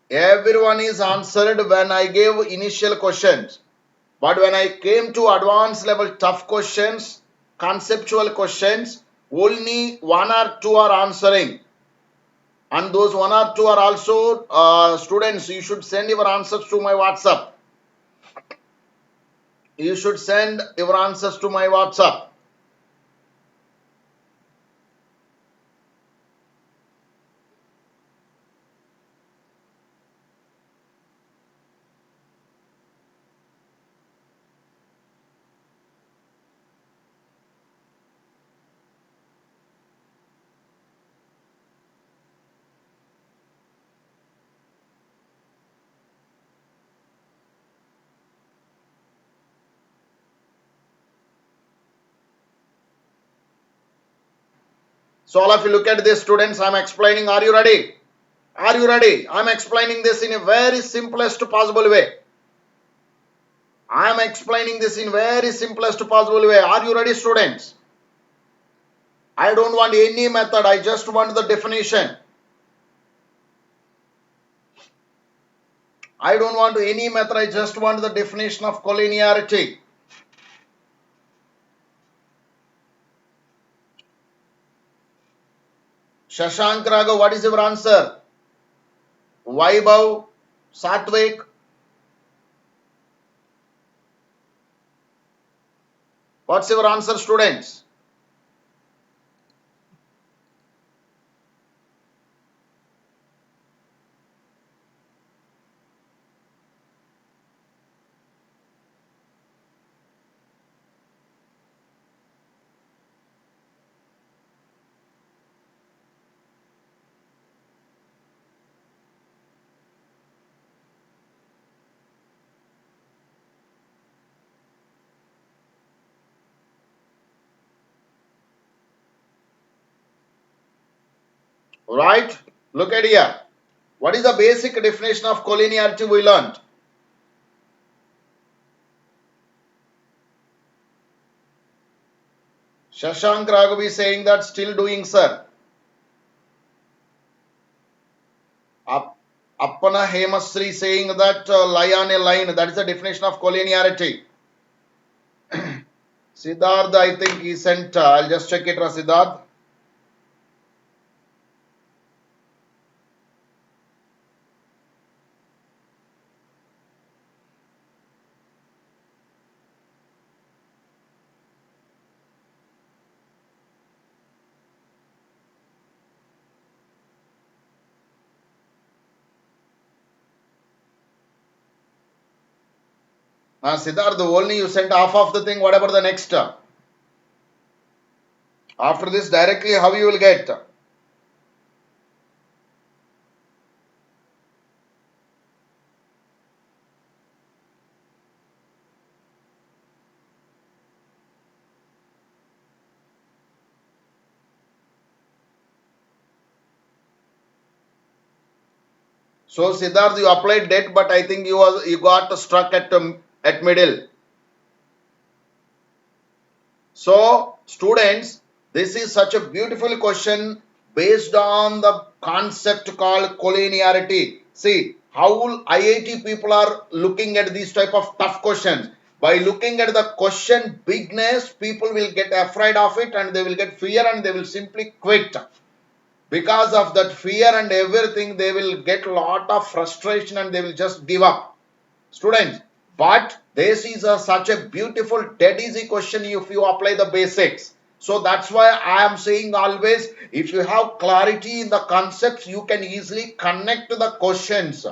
Everyone is answered when I gave initial questions. But when I came to advanced level tough questions, conceptual questions, only one or two are answering. And those one or two are also students. You should send your answers to my WhatsApp. You should send your answers to my WhatsApp. So all of you look at this, students. I'm explaining. Are you ready? Are you ready? I'm explaining this in a very simplest possible way. I'm explaining this in very simplest possible way. Are you ready, students? I don't want any method. I just want the definition. I don't want any method. I just want the definition of collinearity. Shashank Raghav, what is your answer? Vaibhav, Satvik. What's your answer, students? Right? Look at here. What is the basic definition of collinearity we learned? Shashank Raghav is saying that still doing, sir. Appana Hemasri saying that lie on a line. That is the definition of collinearity. Siddharth, I think he sent. I'll just check it, Siddharth. Siddharth, only you sent half of the thing. What about the next? After this, directly how you will get? So Siddharth, you applied that, but I think you got struck at middle. So students, this is such a beautiful question based on the concept called collinearity. See how IIT people are looking at these type of tough questions. By looking at the question bigness, people will get afraid of it and they will get fear and they will simply quit. Because of that fear and everything, they will get a lot of frustration and they will just give up. Students, but this is such a beautiful dead easy question if you apply the basics. So that's why I am saying always, if you have clarity in the concepts, you can easily connect the questions.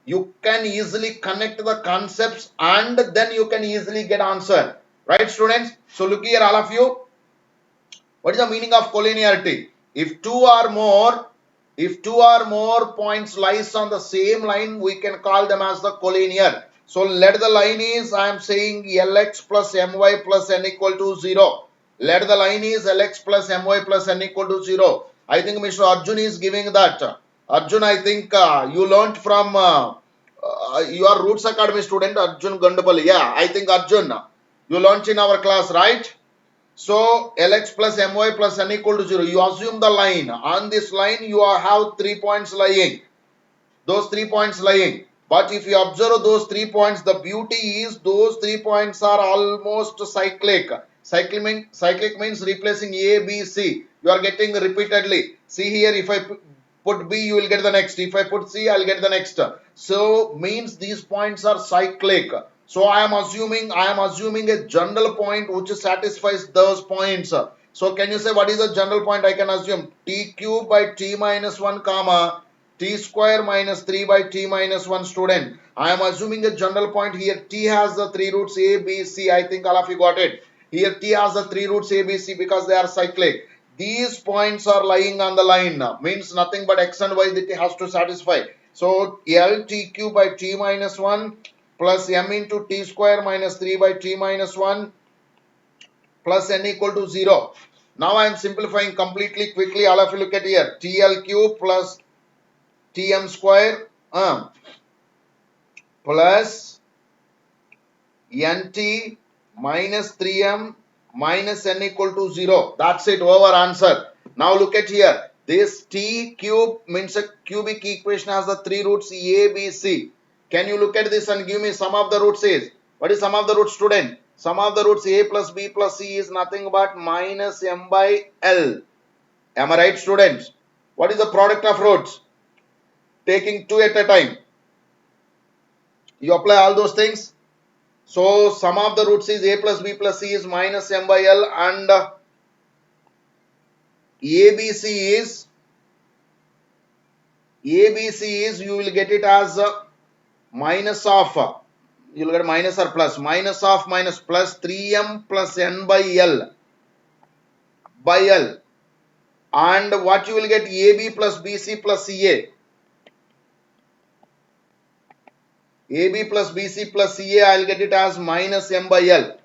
You can easily connect the concepts and then you can easily get answer. Right, students? So look here, all of you. What is the meaning of collinearity? If two or more points lies on the same line, we can call them as the collinear. So let the line is, I am saying Lx plus My plus n equal to 0. Let the line is Lx plus My plus n equal to 0. I think Mr. Arjun is giving that. Arjun, I think you learnt from your ROOTSACADEMY student Arjun Gandapalli. Yeah, I think Arjun, you learnt in our class, right? So Lx plus My plus n equal to 0. You assume the line. On this line, you have 3 points lying. Those 3 points lying. But if you observe those 3 points, the beauty is those 3 points are almost cyclic. Cyclic means replacing A, B, C. You are getting repeatedly. See here, if I put B, you will get the next. If I put C, I will get the next. So means these points are cyclic. So I am assuming a general point which satisfies those points. So can you say what is the general point I can assume? T cube by T minus 1 comma T square minus 3 by T minus 1 student. I am assuming a general point here. T has the 3 roots A, B, C. I think all of you got it. Here T has the 3 roots A, B, C because they are cyclic. These points are lying on the line. Means nothing but X and Y that it has to satisfy. So L T cube by T minus 1 plus M into T square minus 3 by T minus 1 plus N equal to 0. Now I am simplifying completely quickly. All of you look at here. TL cube plus Tm square plus Nt minus 3m minus n equal to 0. That's it, over, answer. Now look at here. This T cube means a cubic equation has the 3 roots A, B, C. Can you look at this and give me sum of the roots is? What is sum of the roots, student? Sum of the roots A plus B plus C is nothing but minus m by L. Am I right, students? What is the product of roots? Taking 2 at a time. You apply all those things. So sum of the roots is A plus B plus C is minus m by L and ABC is you will get it as minus of, you will get minus or plus, minus of minus plus 3m plus n by L and what you will get AB plus BC plus CA. AB plus BC plus CA, I will get it as minus m by L.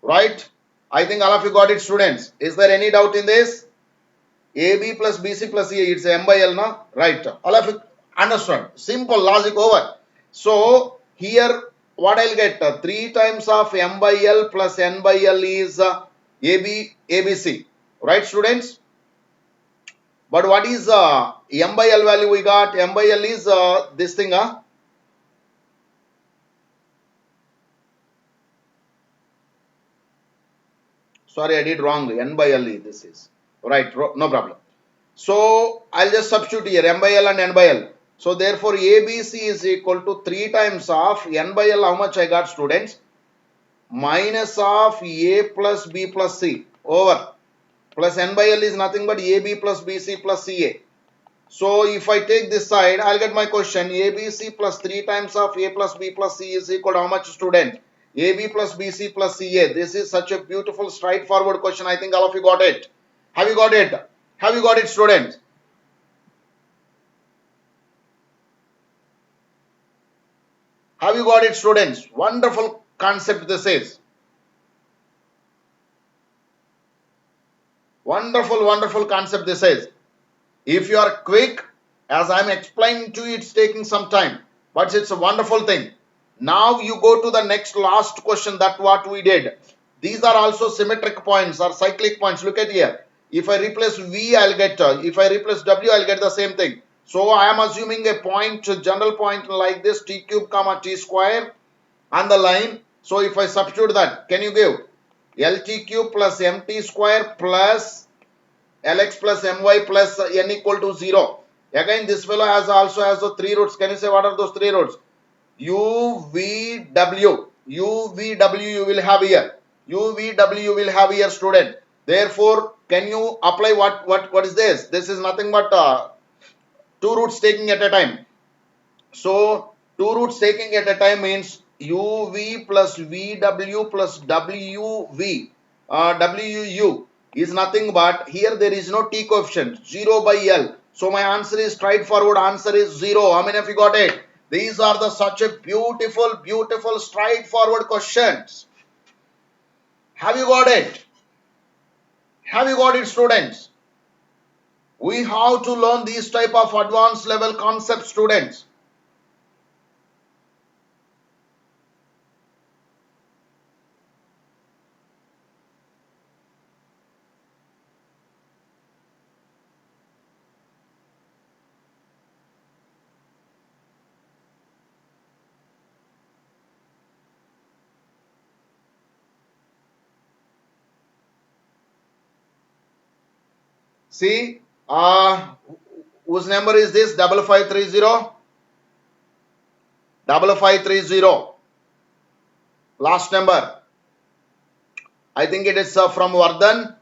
Right? I think all of you got it, students. Is there any doubt in this? AB plus BC plus CA, it's m by L, no? Right. All of you understand. Simple logic over. So, here what I'll get? 3 times of m by L plus n by L is ABC. Right, students? But what is m by L value we got? M by L is this thing. Sorry, I did wrong. N by L this is. Right, no problem. So, I'll just substitute here m by L and n by L. So, therefore, ABC is equal to 3 times of n by L. How much I got, students? Minus of A plus B plus C over. Plus n by L is nothing but AB plus BC plus CA. So if I take this side, I'll get my question. ABC plus 3 times of A plus B plus C is equal to how much, student? AB plus BC plus CA. This is such a beautiful straightforward question. I think all of you got it. Have you got it? Have you got it, students? Have you got it, students? Wonderful concept this is. Wonderful, wonderful concept this is. If you are quick, as I'm explaining to you, it's taking some time, but it's a wonderful thing. Now you go to the next last question, that what we did. These are also symmetric points or cyclic points. Look at here. If I replace V, I'll get, if I replace W, I'll get the same thing. So I am assuming a point, general point like this, t cube comma t square on the line. So if I substitute that, can you give LT cube plus MT square plus Lx plus My plus n equal to 0. Again, this fellow also has the 3 roots. Can you say what are those 3 roots? U, V, W. U, V, W you will have here. U, V, W you will have here, student. Therefore, can you apply what is this? This is nothing but 2 roots taking at a time. So 2 roots taking at a time means UV plus VW plus WV, WU is nothing but, here there is no T coefficient, 0 by L. So my answer is straightforward, answer is 0. How many of you got it? These are the such a beautiful, beautiful straightforward questions. Have you got it? Have you got it, students? We have to learn these type of advanced level concepts, students. See, whose number is this? 5530. 5530. Last number. I think it is from Vardhan.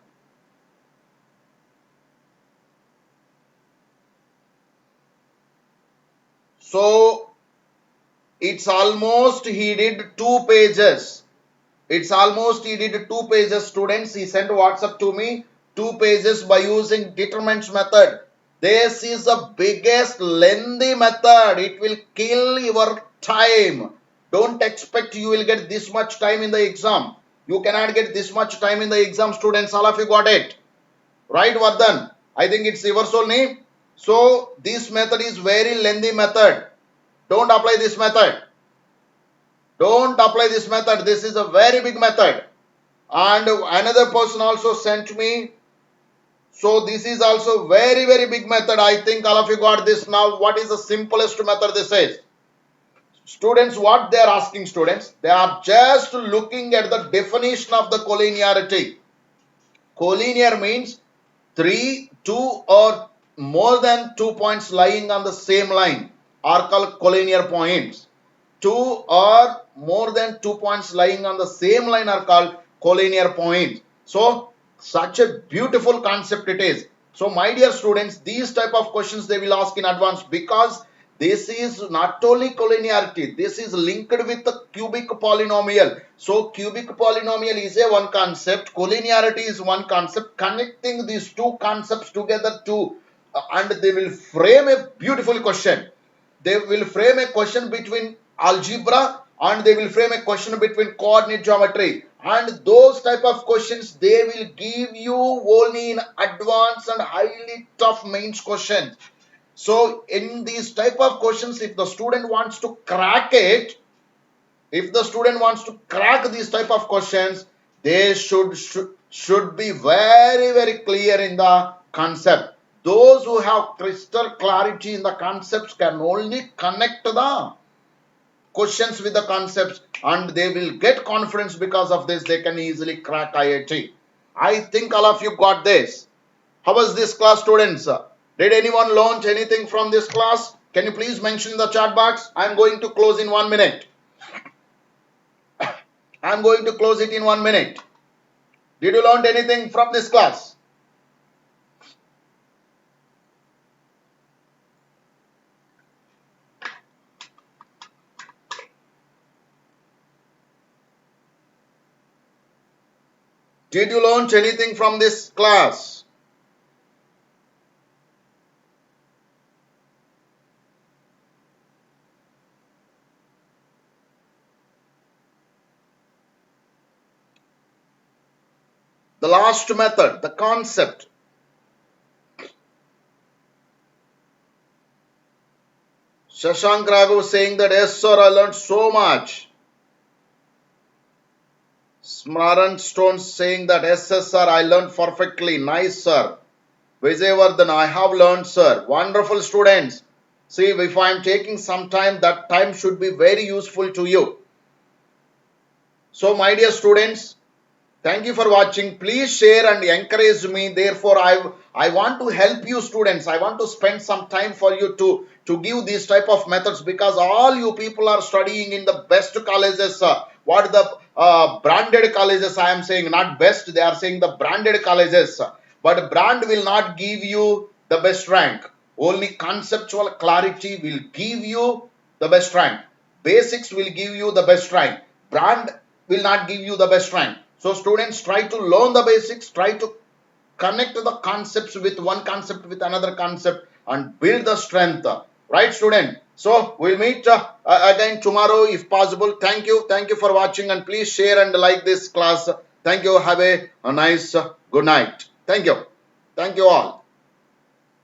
So it's almost he did 2 pages. It's almost he did 2 pages, students. He sent WhatsApp to me. 2 pages by using determinants method. This is the biggest lengthy method. It will kill your time. Don't expect you will get this much time in the exam. You cannot get this much time in the exam, students. All of you got it. Right, Vardhan? I think it's yours only. So this method is very lengthy method. Don't apply this method. Don't apply this method. This is a very big method. And another person also sent me. So this is also very, very big method. I think all of you got this now. What is the simplest method this is? Students, what they are asking, students? They are just looking at the definition of the collinearity. Collinear means 3, 2 or more than 2 points lying on the same line are called collinear points. 2 or more than 2 points lying on the same line are called collinear points. So such a beautiful concept it is. So my dear students, these type of questions they will ask in advance, because this is not only collinearity, this is linked with the cubic polynomial. So cubic polynomial is a one concept, collinearity is one concept. Connecting these two concepts together and they will frame a beautiful question. They will frame a question between algebra and they will frame a question between coordinate geometry, and those type of questions they will give you only in advanced and highly tough mains questions. So in these type of questions, if the student wants to crack it, if the student wants to crack these type of questions, they should be very, very clear in the concept. Those who have crystal clarity in the concepts can only connect the questions with the concepts, and they will get confidence. Because of this, they can easily crack IIT. I think all of you got this. How was this class, students? Did anyone learn anything from this class? Can you please mention in the chat box? I am going to close in 1 minute. I am going to close it in 1 minute. Did you learn anything from this class? Did you learn anything from this class? The last method, the concept. Shashank Raghav saying that, yes sir, I learned so much. Smaran Stone saying that, yes sir, I learned perfectly. Nice sir. Vijayvardhan, I have learned sir. Wonderful students. See, if I am taking some time, that time should be very useful to you. So my dear students, thank you for watching. Please share and encourage me. Therefore, I want to help you students. I want to spend some time for you to give these type of methods, because all you people are studying in the best colleges. What the branded colleges I am saying, not best. They are saying the branded colleges. But brand will not give you the best rank. Only conceptual clarity will give you the best rank. Basics will give you the best rank. Brand will not give you the best rank. So students, try to learn the basics, try to connect the concepts with one concept with another concept and build the strength. Right student? So we'll meet again tomorrow if possible. Thank you. Thank you for watching, and please share and like this class. Thank you. Have a nice good night. Thank you. Thank you all.